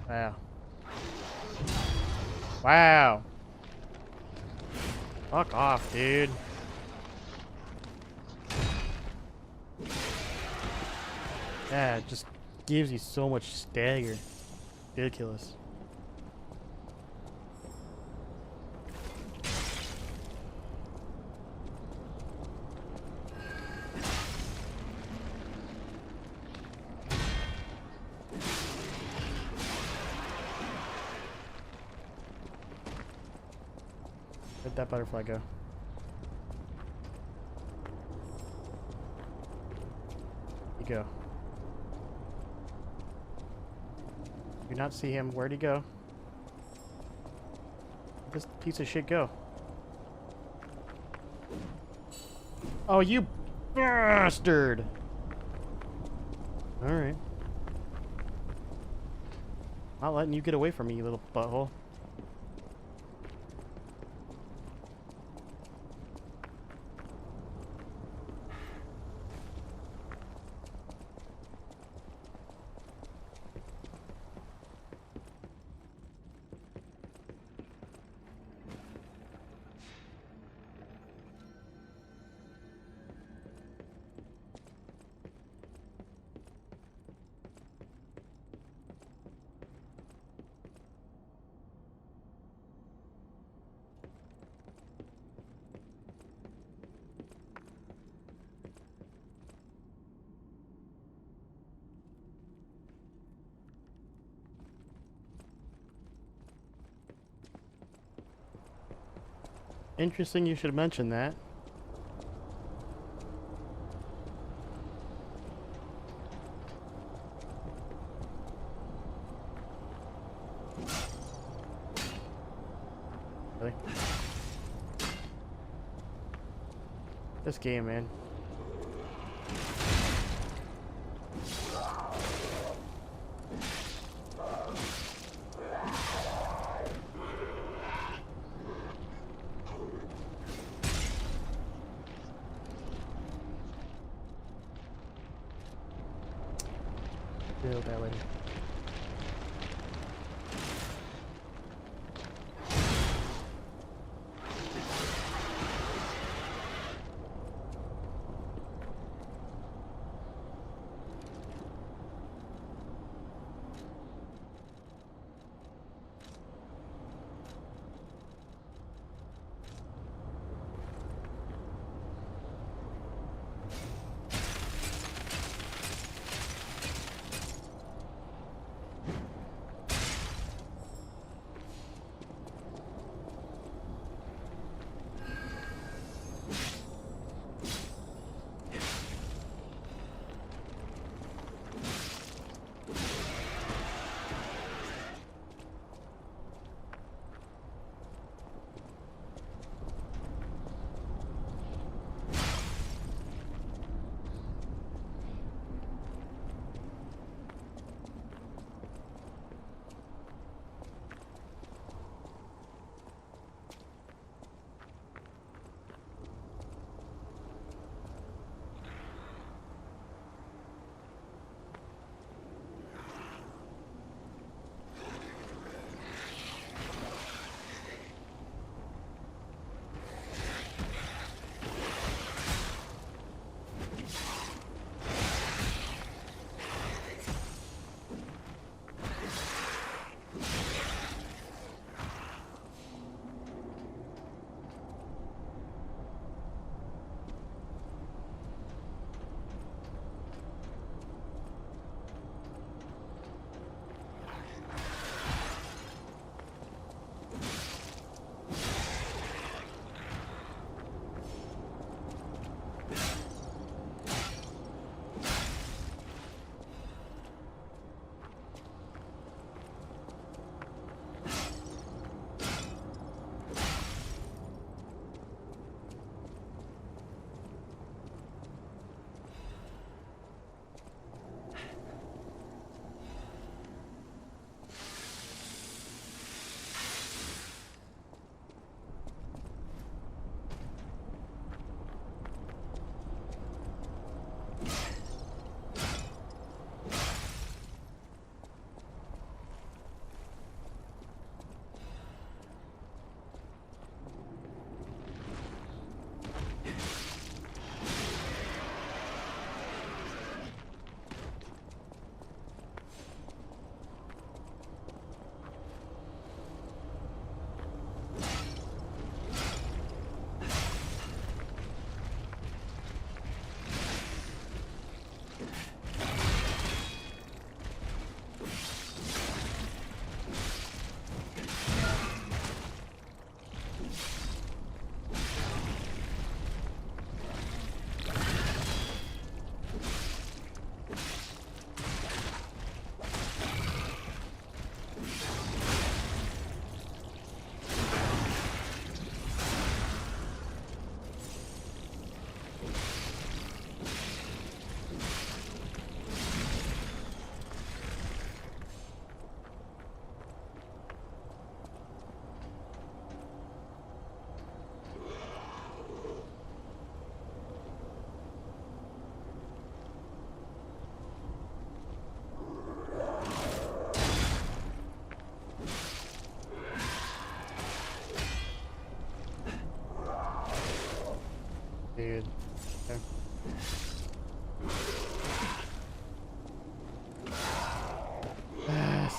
Wow. Wow. Fuck off, dude. Yeah, it just gives you so much stagger. Ridiculous. Where'd that butterfly go? You go. Do not see him. Where'd he go? Where'd this piece of shit go? Oh, you bastard! Alright. Not letting you get away from me, you little butthole. Interesting you should mention that. Really? This game, man. Deal with that later.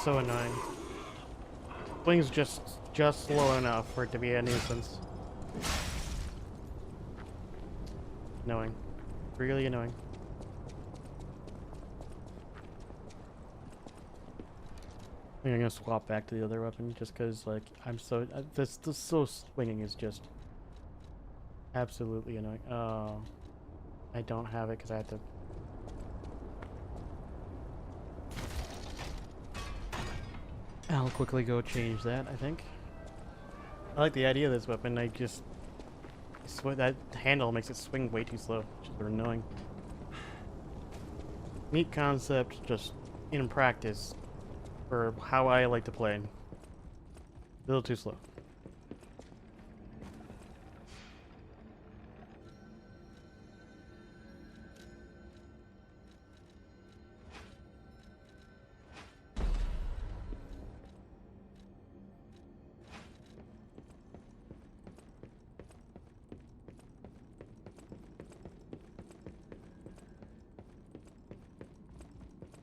so annoying. Swing's just slow enough for it to be a nuisance. Annoying. Really annoying. I think I'm gonna swap back to the other weapon just because, like, I'm so this so swinging is just absolutely annoying. Oh, I don't have it because I have to. I'll quickly go change that. I think. I like the idea of this weapon. I just that handle makes it swing way too slow, which is annoying. Neat concept, just in practice. For how I like to play. A little too slow.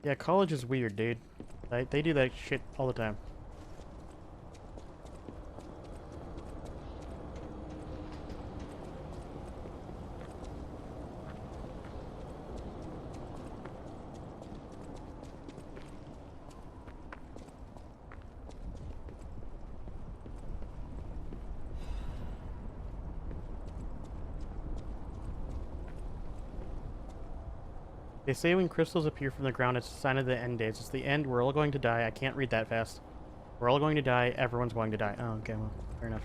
Yeah, college is weird, dude. They do that shit all the time. They say when crystals appear from the ground, it's a sign of the end days. It's the end. We're all going to die. I can't read that fast. We're all going to die. Everyone's going to die. Oh, okay. Well, fair enough.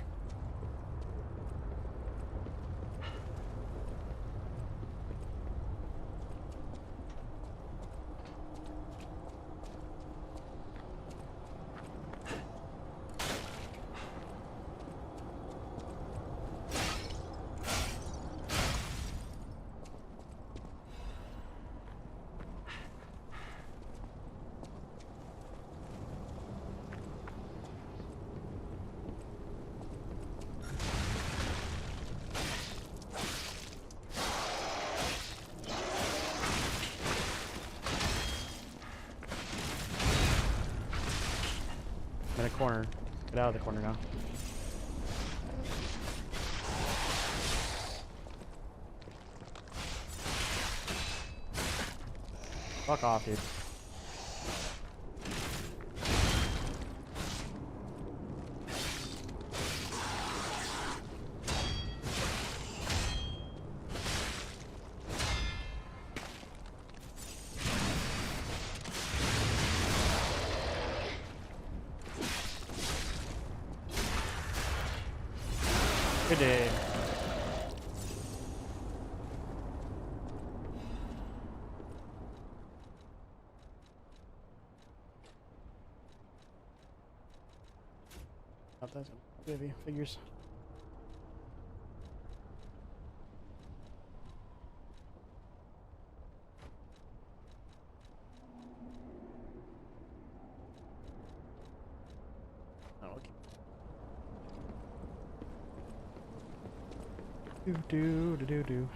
In a corner. Get out of the corner now. Fuck off, dude. Good day. Not that heavy figures. Oh, okay. Do. Do.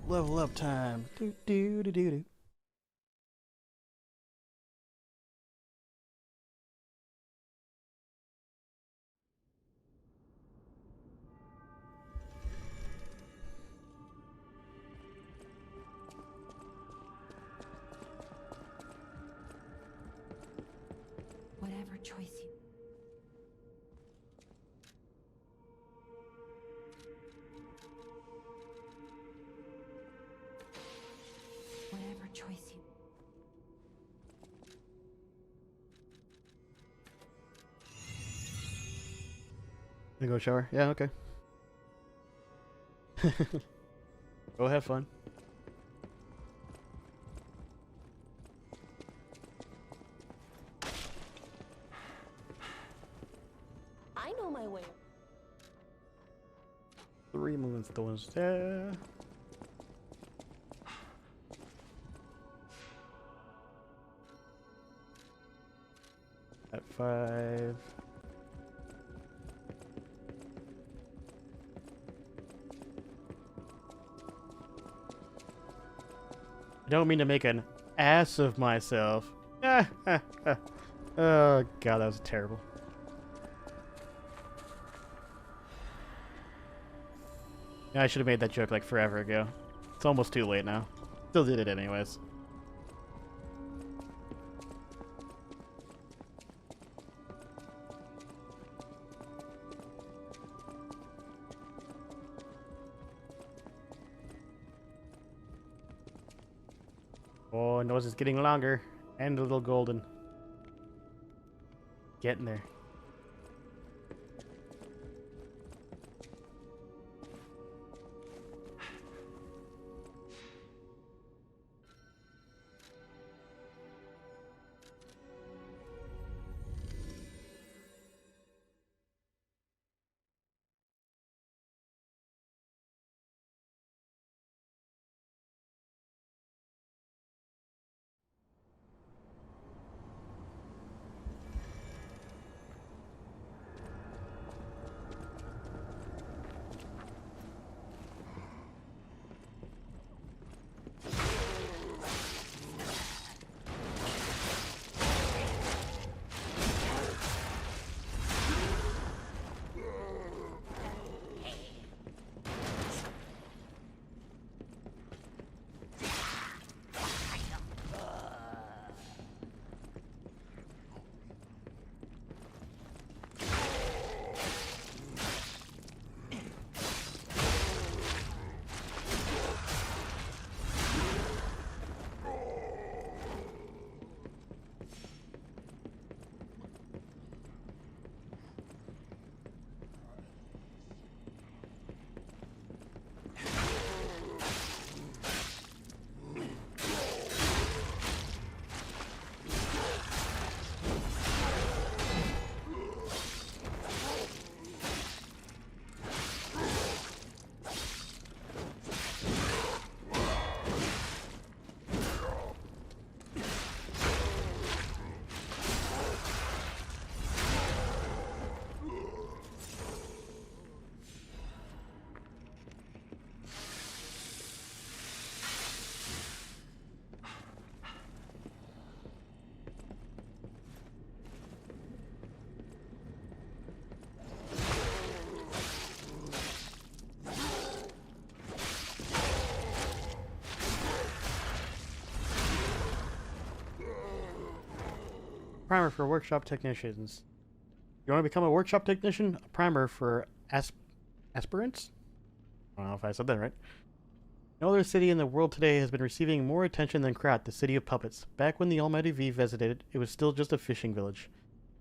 Level up time. Do. Whatever choice you... Whatever choice you... You go shower? Yeah, okay. Go have fun. know my way. 3 moonstones there. At 5. I don't mean to make an ass of myself. Oh god, that was terrible. Yeah, I should have made that joke like forever ago. It's almost too late now. Still did it anyways. Oh, nose is getting longer and a little golden. Getting there. Primer for workshop technicians. You want to become a workshop technician? A primer for aspirants? I don't know if I said that right. No other city in the world today has been receiving more attention than Krat, the city of puppets. Back when the Almighty V visited it, it was still just a fishing village.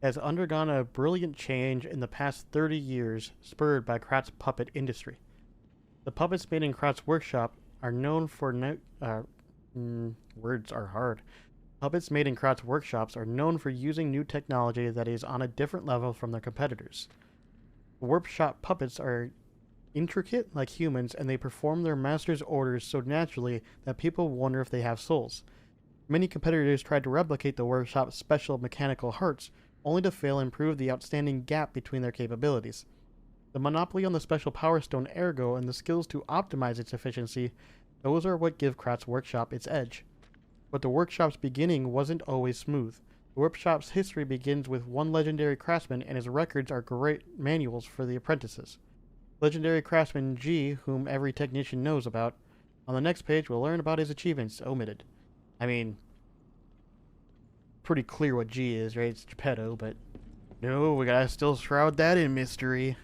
It has undergone a brilliant change in the past 30 years, spurred by Krat's puppet industry. The puppets made in Krat's workshop are known for words are hard. Puppets made in Krat's workshops are known for using new technology that is on a different level from their competitors. Workshop puppets are intricate like humans, and they perform their master's orders so naturally that people wonder if they have souls. Many competitors tried to replicate the workshop's special mechanical hearts, only to fail and prove the outstanding gap between their capabilities. The monopoly on the special power stone Ergo and the skills to optimize its efficiency, those are what give Krat's workshop its edge. But the workshop's beginning wasn't always smooth. The workshop's history begins with one legendary craftsman, and his records are great manuals for the apprentices. Legendary craftsman G, whom every technician knows about. On the next page, we'll learn about his achievements, omitted. I mean, pretty clear what G is, right? It's Geppetto, but no, we gotta still shroud that in mystery.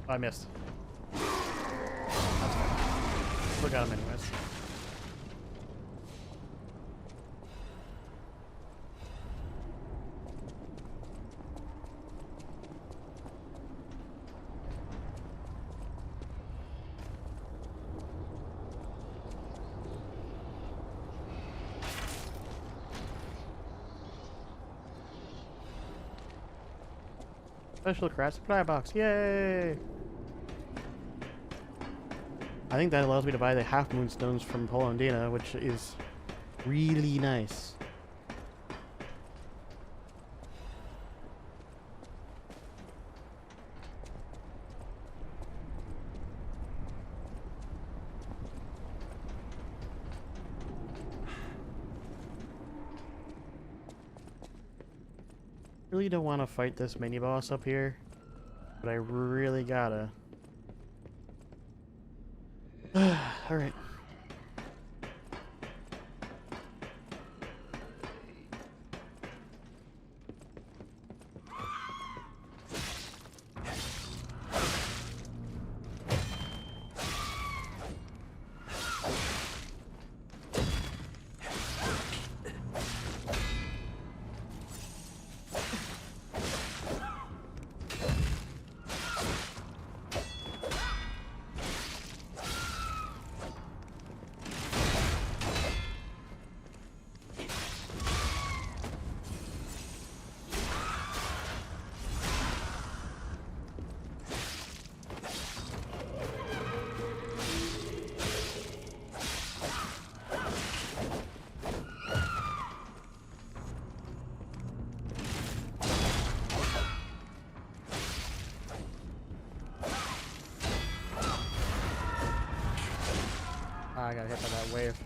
I missed. still got him anyways. Special craft supply box, yay! I think that allows me to buy the half moon stones from Polondina, which is really nice. Really don't want to fight this mini boss up here, but I really gotta. Alright. I got hit by that wave.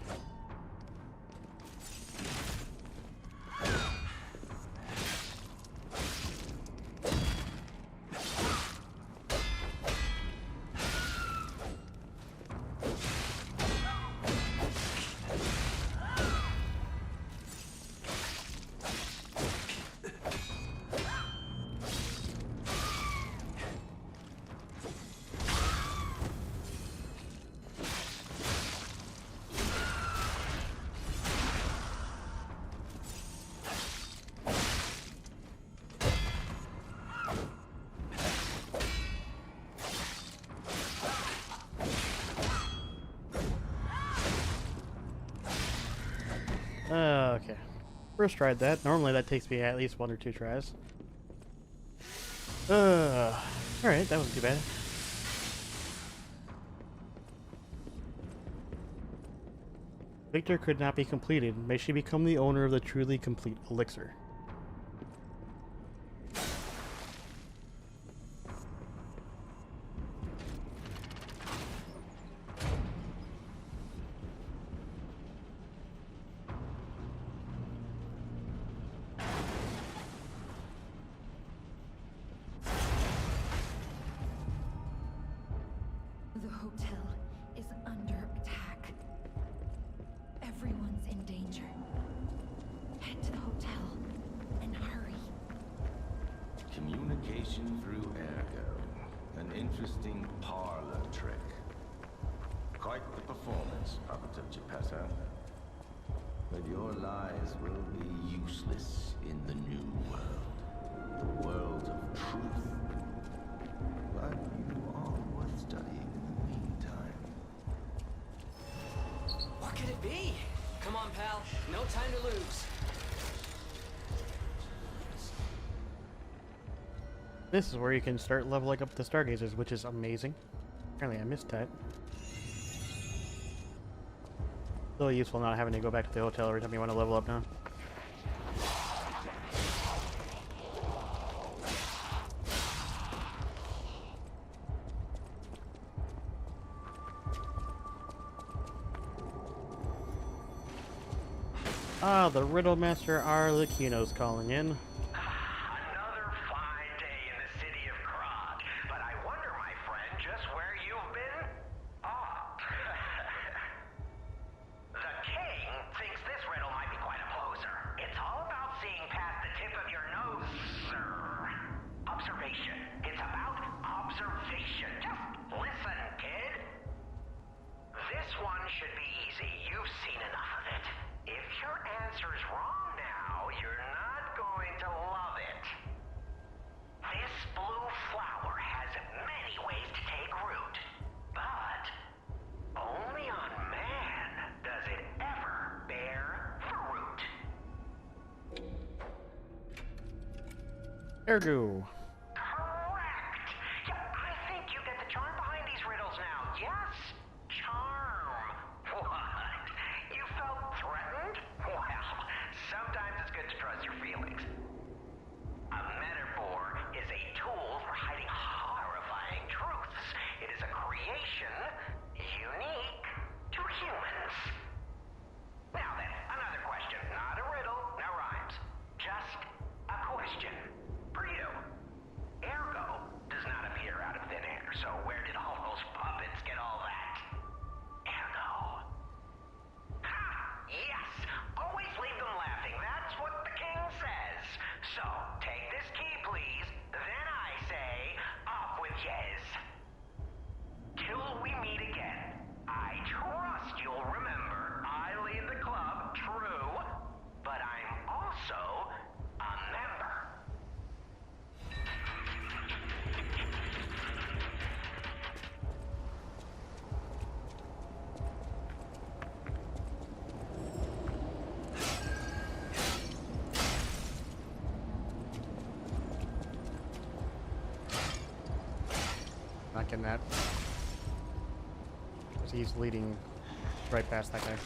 Okay. First tried that. Normally that takes me at least 1 or 2 tries. Alright, that wasn't too bad. Victor could not be completed. May she become the owner of the truly complete elixir. The hotel is under attack. Everyone's in danger. Head to the hotel and hurry. Communication through ergo. An interesting parlor trick. Quite the performance, Officer Geppetto. But your lies will be useless in the new world. The world of truth. But you are worth studying in the meantime. What could it be? Come on, pal. No time to lose. This is where you can start leveling up the Stargazers, which is amazing. Apparently I missed that. Still useful not having to go back to the hotel every time you want to level up now. Ah, the Riddle Master Arlecchino's calling in. Another fine day in the city of Krat, but I wonder, my friend, just where you've been? Ah. The king thinks this riddle might be quite a closer. It's all about seeing past the tip of your nose, sir. Observation. It's about observation. Just listen, kid. This one Ergo. Correct. Yeah, I think you get the charm behind these riddles now. Yes, charm. What? You felt threatened? Well, sometimes it's good to trust your feelings. A metaphor is a tool for hiding horrifying truths. It is a creation unique to humans. Now then, another question. Not a riddle, no rhymes. Just a question. For you. Ergo does not appear out of thin air, so where did all those puppets get all that? Ergo. Ha! Yes! Always leave them laughing. That's what the king says. So, take this key, please. Then I say, off with yes. Till we meet again. I trust you'll remember I lead the club, true, but I'm also a member. Not getting that. 'Cause he's leading right past that guy.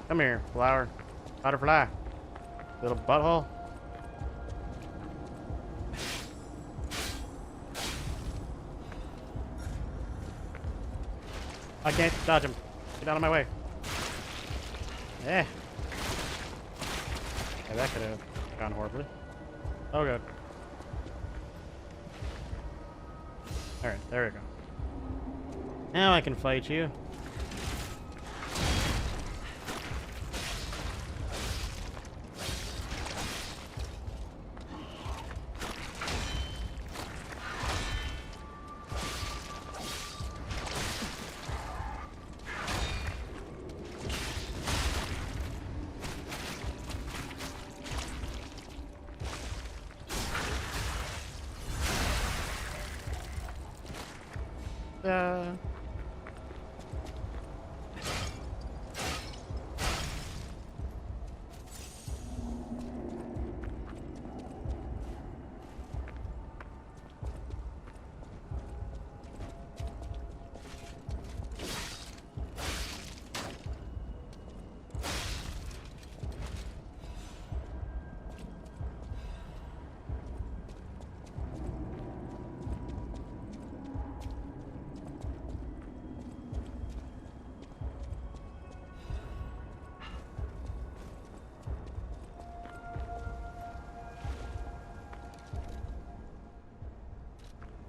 Come here, flower. Butterfly. Little butthole. I can't dodge him. Get out of my way. Yeah. Yeah, that could have gone horribly. Oh, good. Alright, there we go. Now I can fight you.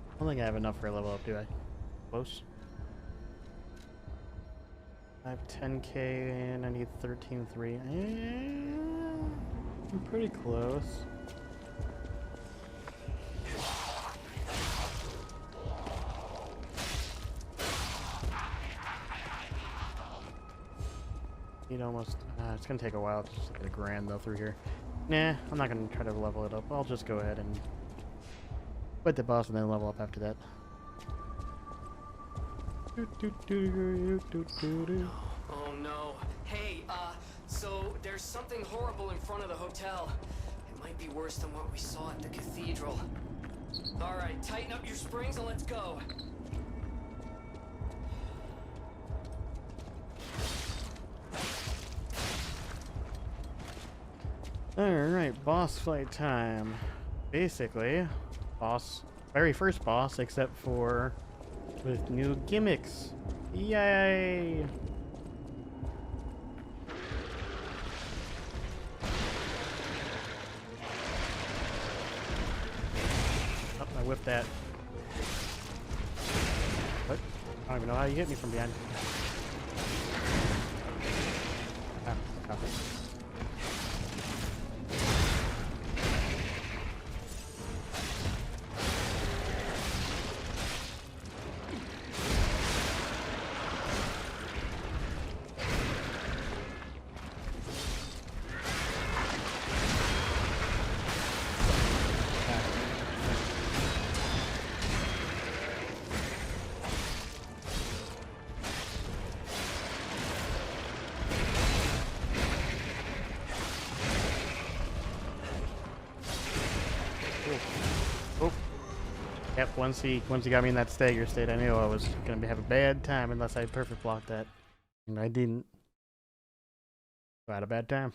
I don't think I have enough for a level up, do I? Close. I have 10k and I need 13.3. I'm pretty close. Need almost. It's gonna take a while to just get a grand though through here. Nah, I'm not gonna try to level it up. I'll just go ahead and fight the boss and then level up after that. Oh no. Hey, so there's something horrible in front of the hotel. It might be worse than what we saw at the cathedral. Alright, tighten up your springs and let's go. Alright, boss fight time. Basically, very first boss, except for with new gimmicks. Yay! Oh, I whipped that. What? I don't even know how you hit me from behind. Ah, copy. Oh. Yep, once he got me in that stagger state, I knew I was gonna have a bad time unless I perfect blocked that. And I didn't. So I had a bad time.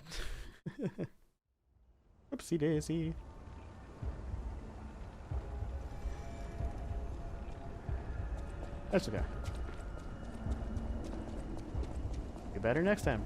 Oopsie daisy. That's okay. Be better next time.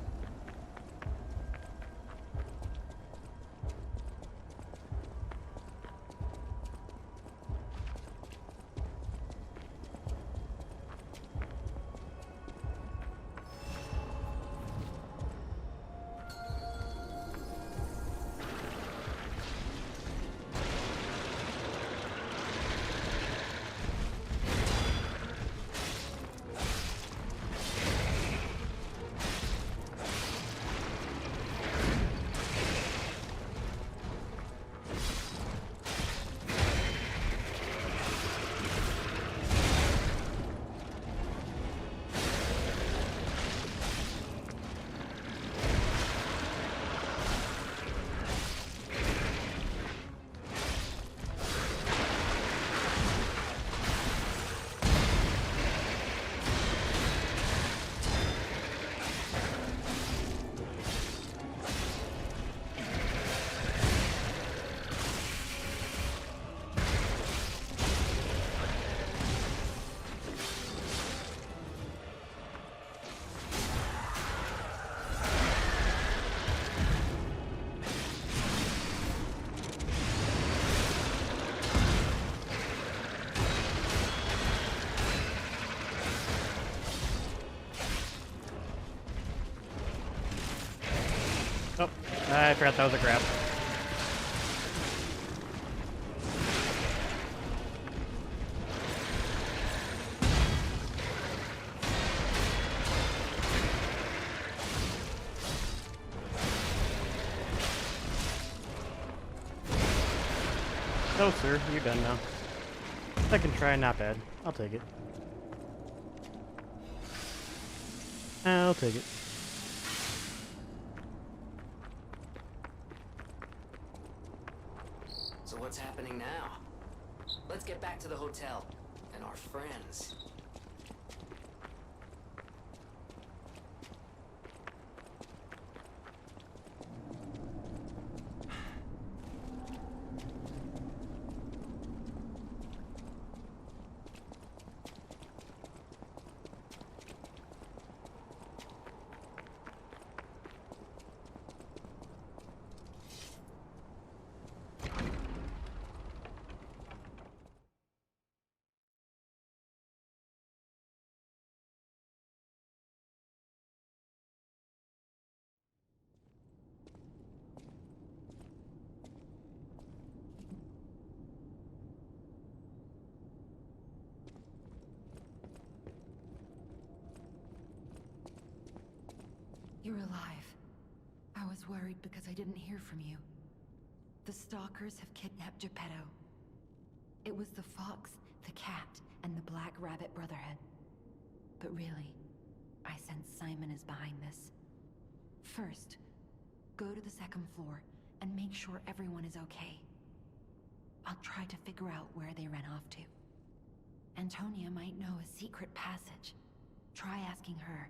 Oh, I forgot that was a grab. Oh, sir, you're done now. Second try, not bad. I'll take it. I'll take it. So what's happening now? Let's get back to the hotel and our friends. You're alive. I was worried because I didn't hear from you. The stalkers have kidnapped Geppetto. It was the fox, the cat, and the Black Rabbit Brotherhood. But really, I sense Simon is behind this. First, go to the second floor and make sure everyone is okay. I'll try to figure out where they ran off to. Antonia might know a secret passage. Try asking her.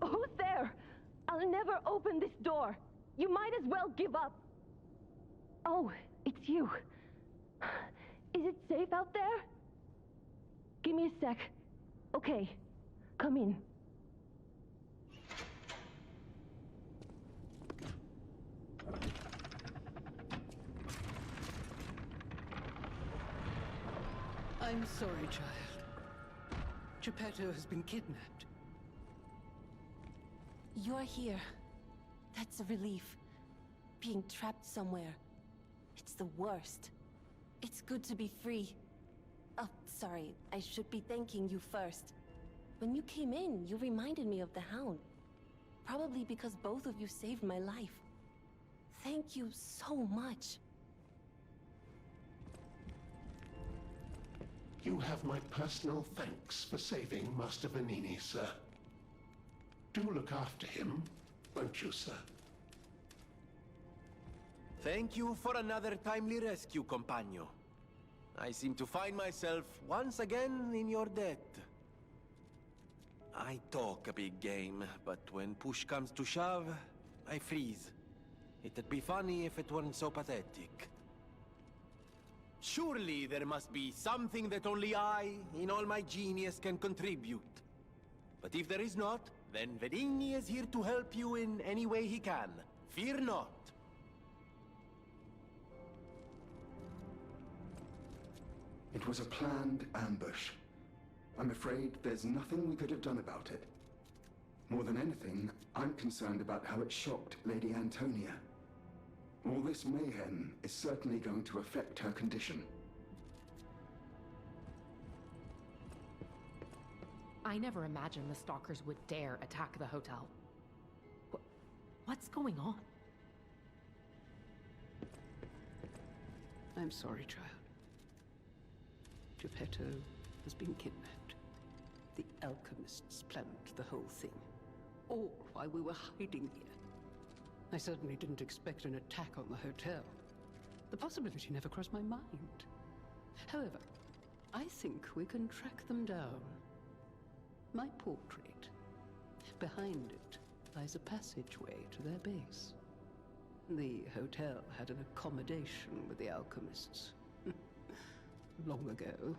Who's there? I'll never open this door. You might as well give up. Oh, it's you. Is it safe out there? Give me a sec. Okay, come in. I'm sorry, child. Geppetto has been kidnapped. You're here. That's a relief. Being trapped somewhere. It's the worst. It's good to be free. Oh, sorry. I should be thanking you first. When you came in, you reminded me of the Hound. Probably because both of you saved my life. Thank you so much. You have my personal thanks for saving Master Vanini, sir. Do look after him, won't you, sir? Thank you for another timely rescue, compagno. I seem to find myself once again in your debt. I talk a big game, but when push comes to shove, I freeze. It'd be funny if it weren't so pathetic. Surely there must be something that only I, in all my genius, can contribute. But if there is not, then Venigni is here to help you in any way he can. Fear not. It was a planned ambush. I'm afraid there's nothing we could have done about it. More than anything, I'm concerned about how it shocked Lady Antonia. All this mayhem is certainly going to affect her condition. I never imagined the stalkers would dare attack the hotel. What's going on? I'm sorry, child. Geppetto has been kidnapped. The alchemists planned the whole thing. All while we were hiding here. I certainly didn't expect an attack on the hotel. The possibility never crossed my mind. However, I think we can track them down. My portrait. Behind it lies a passageway to their base. The hotel had an accommodation with the alchemists. Long ago.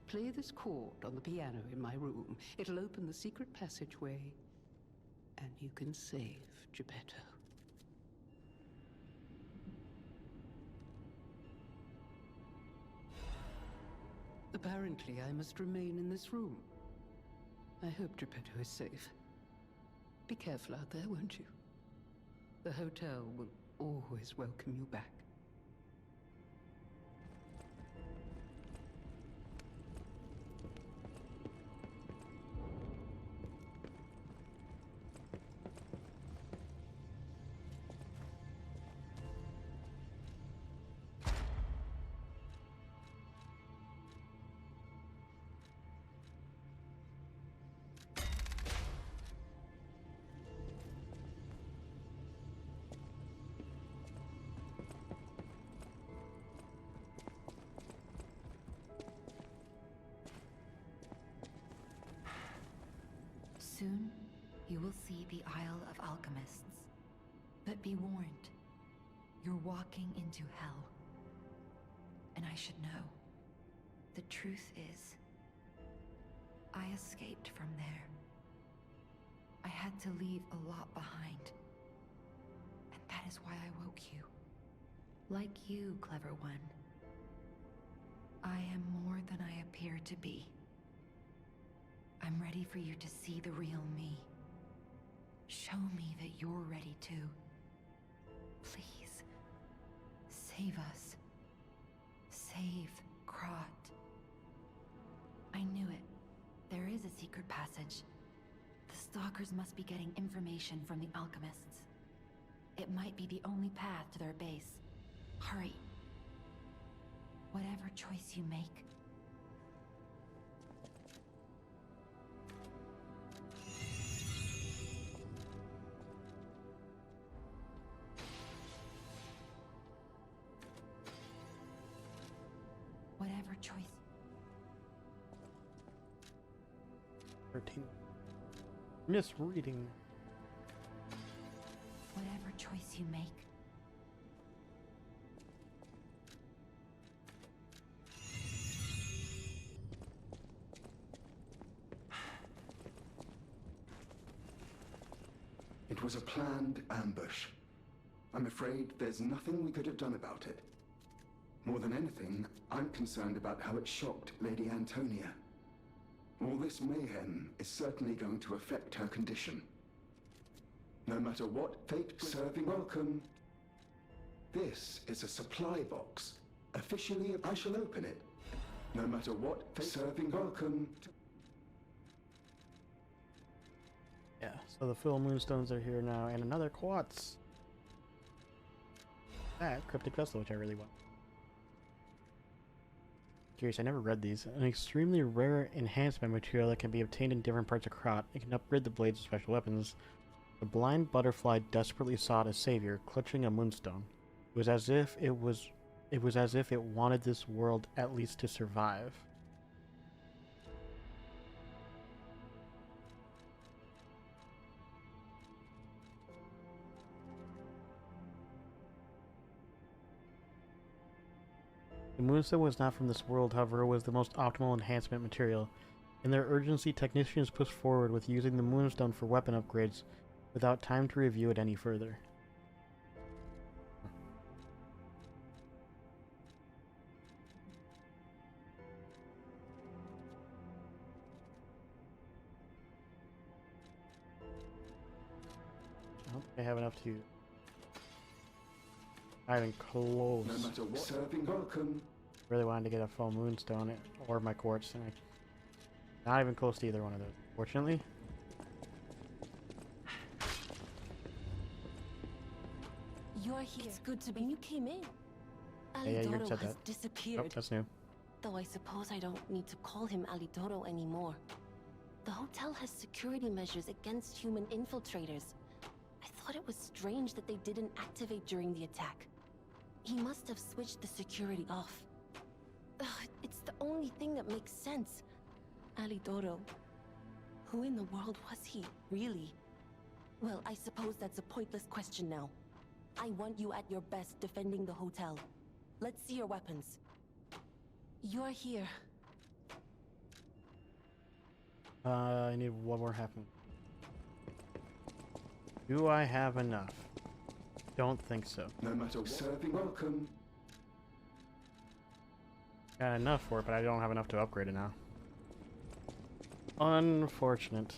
Play this chord on the piano in my room. It'll open the secret passageway, and you can save Geppetto. Apparently, I must remain in this room. I hope Geppetto is safe. Be careful out there, won't you? The hotel will always welcome you back. Soon, you will see the Isle of Alchemists. But be warned, you're walking into hell. And I should know. The truth is, I escaped from there. I had to leave a lot behind. And that is why I woke you. Like you, clever one. I am more than I appear to be. I'm ready for you to see the real me. Show me that you're ready too. Please, save us. Save Krat. I knew it. There is a secret passage. The stalkers must be getting information from the alchemists. It might be the only path to their base. Hurry. Whatever choice you make, whatever choice. 13. Misreading. Whatever choice you make. It was a planned ambush. I'm afraid there's nothing we could have done about it. More than anything, I'm concerned about how it shocked Lady Antonia. All this mayhem is certainly going to affect her condition. No matter what fate serving welcome. This is a supply box. Officially, I shall open it. No matter what fate serving welcome. Yeah, so the full moonstones are here now, and another quartz. That cryptic vessel, which I really want. Curious, I never read these. An extremely rare enhancement material that can be obtained in different parts of Krot. It can upgrade the blades of special weapons. The blind butterfly desperately sought a savior, clutching a moonstone. It was as if it wanted this world at least to survive. The moonstone was not from this world, however, it was the most optimal enhancement material. In their urgency, technicians pushed forward with using the moonstone for weapon upgrades, without time to review it any further. I don't think I have enough to... Not even close. No matter what, serving welcome. Really wanted to get a full moonstone or my quartz, and not even close to either one of those, fortunately. You're here. It's good to be. You came in. Yeah, you already Alidoro said has that. disappeared. Oh, that's new. Though I suppose I don't need to call him Alidoro anymore. The hotel has security measures against human infiltrators. I thought it was strange that they didn't activate during the attack. He must have switched the security off. Ugh, it's the only thing that makes sense. Alidoro. Who in the world was he, really? Well, I suppose that's a pointless question now. I want you at your best defending the hotel. Let's see your weapons. You're here. I need one more half moon. Do I have enough? Don't think so. No matter what, serving welcome. Got enough for it, but I don't have enough to upgrade it now. Unfortunate.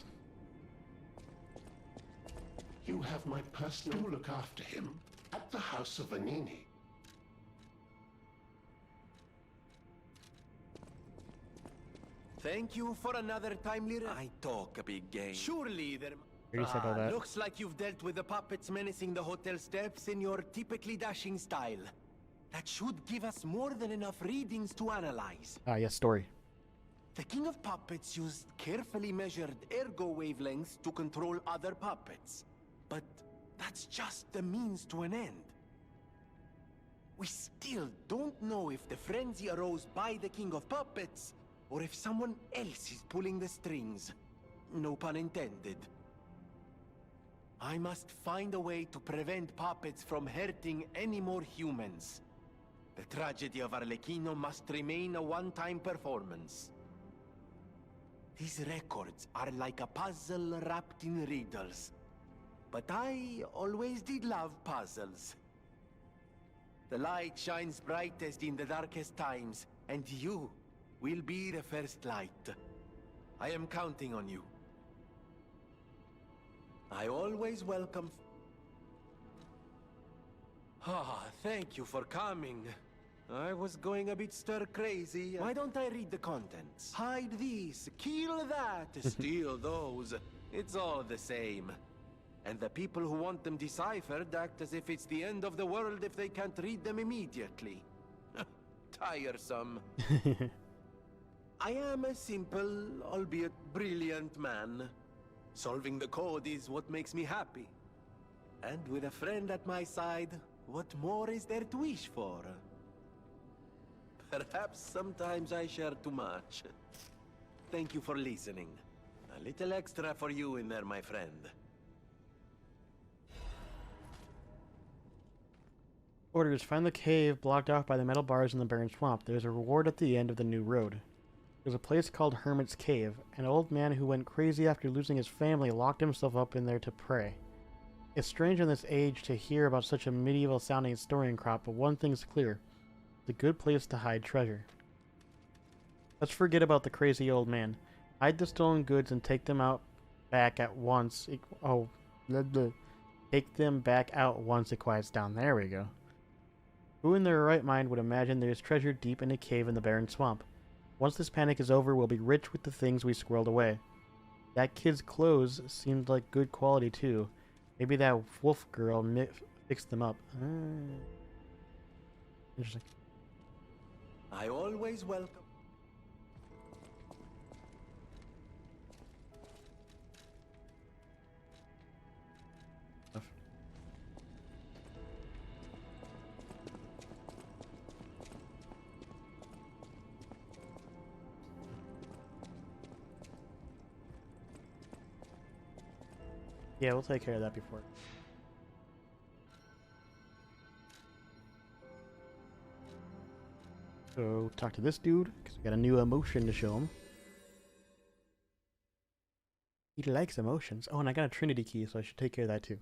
You have my personal look after him at the House of Vanini. Thank you for another timely I talk a big game. Surely there... You said all that. Looks like you've dealt with the puppets menacing the hotel steps in your typically dashing style. That should give us more than enough readings to analyze. Ah, yes, story. The King of Puppets used carefully measured ergo wavelengths to control other puppets. But that's just the means to an end. We still don't know if the frenzy arose by the King of Puppets, or if someone else is pulling the strings. No pun intended. I must find a way to prevent puppets from hurting any more humans. The tragedy of Arlecchino must remain a one-time performance. These records are like a puzzle wrapped in riddles. But I always did love puzzles. The light shines brightest in the darkest times, and you will be the first light. I am counting on you. I always welcome... Ah, thank you for coming. I was going a bit stir-crazy. Why don't I read the contents? Hide these, kill that, steal those. It's all the same. And the people who want them deciphered act as if it's the end of the world if they can't read them immediately. Tiresome. I am a simple, albeit brilliant man. Solving the code is what makes me happy. And with a friend at my side, what more is there to wish for? Perhaps sometimes I share too much. Thank you for listening. A little extra for you in there, my friend. Orders, find the cave blocked off by the metal bars in the barren swamp. There's a reward at the end of the new road. There's a place called Hermit's Cave. An old man who went crazy after losing his family locked himself up in there to pray. It's strange in this age to hear about such a medieval-sounding story in Krot, but one thing's clear. It's a good place to hide treasure. Let's forget about the crazy old man. Hide the stolen goods and take them out back at once. Take them back out once it quiets down. There we go. Who in their right mind would imagine there's treasure deep in a cave in the barren swamp? Once this panic is over, we'll be rich with the things we squirreled away. That kid's clothes seemed like good quality too. Maybe that wolf girl fixed them up. Interesting. I always welcome. Yeah, we'll take care of that before. So, talk to this dude, because we got a new emotion to show him. He likes emotions. Oh, and I got a Trinity key, so I should take care of that too.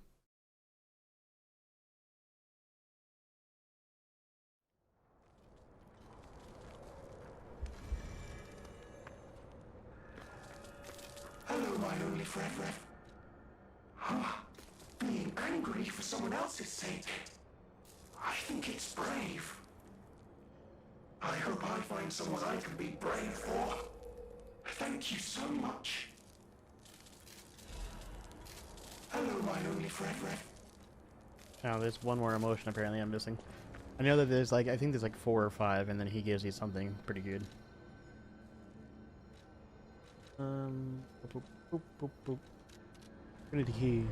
Hello, my only friend. Huh? Being angry for someone else's sake. I think it's brave. I hope I find someone I can be brave for. Thank you so much. Hello, my only friend. Oh, there's one more emotion apparently I'm missing. I know that there's like, I think there's like 4 or 5, and then he gives you something pretty good. Boop, boop, boop, boop. Trinity key.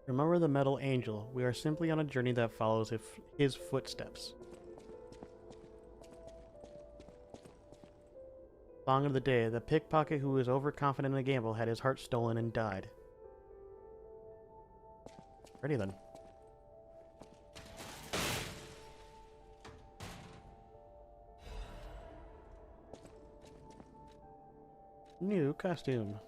Remember the metal angel. We are simply on a journey that follows his footsteps. Song of the day. The pickpocket who was overconfident in a gamble had his heart stolen and died. Ready then. New costume.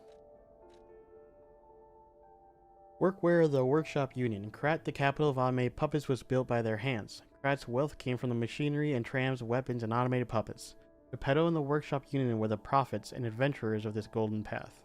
Workwear of the Workshop Union. Krat, the capital of automated puppets, was built by their hands. Krat's wealth came from the machinery and trams, weapons, and automated puppets. Geppetto and the Workshop Union were the prophets and adventurers of this golden path.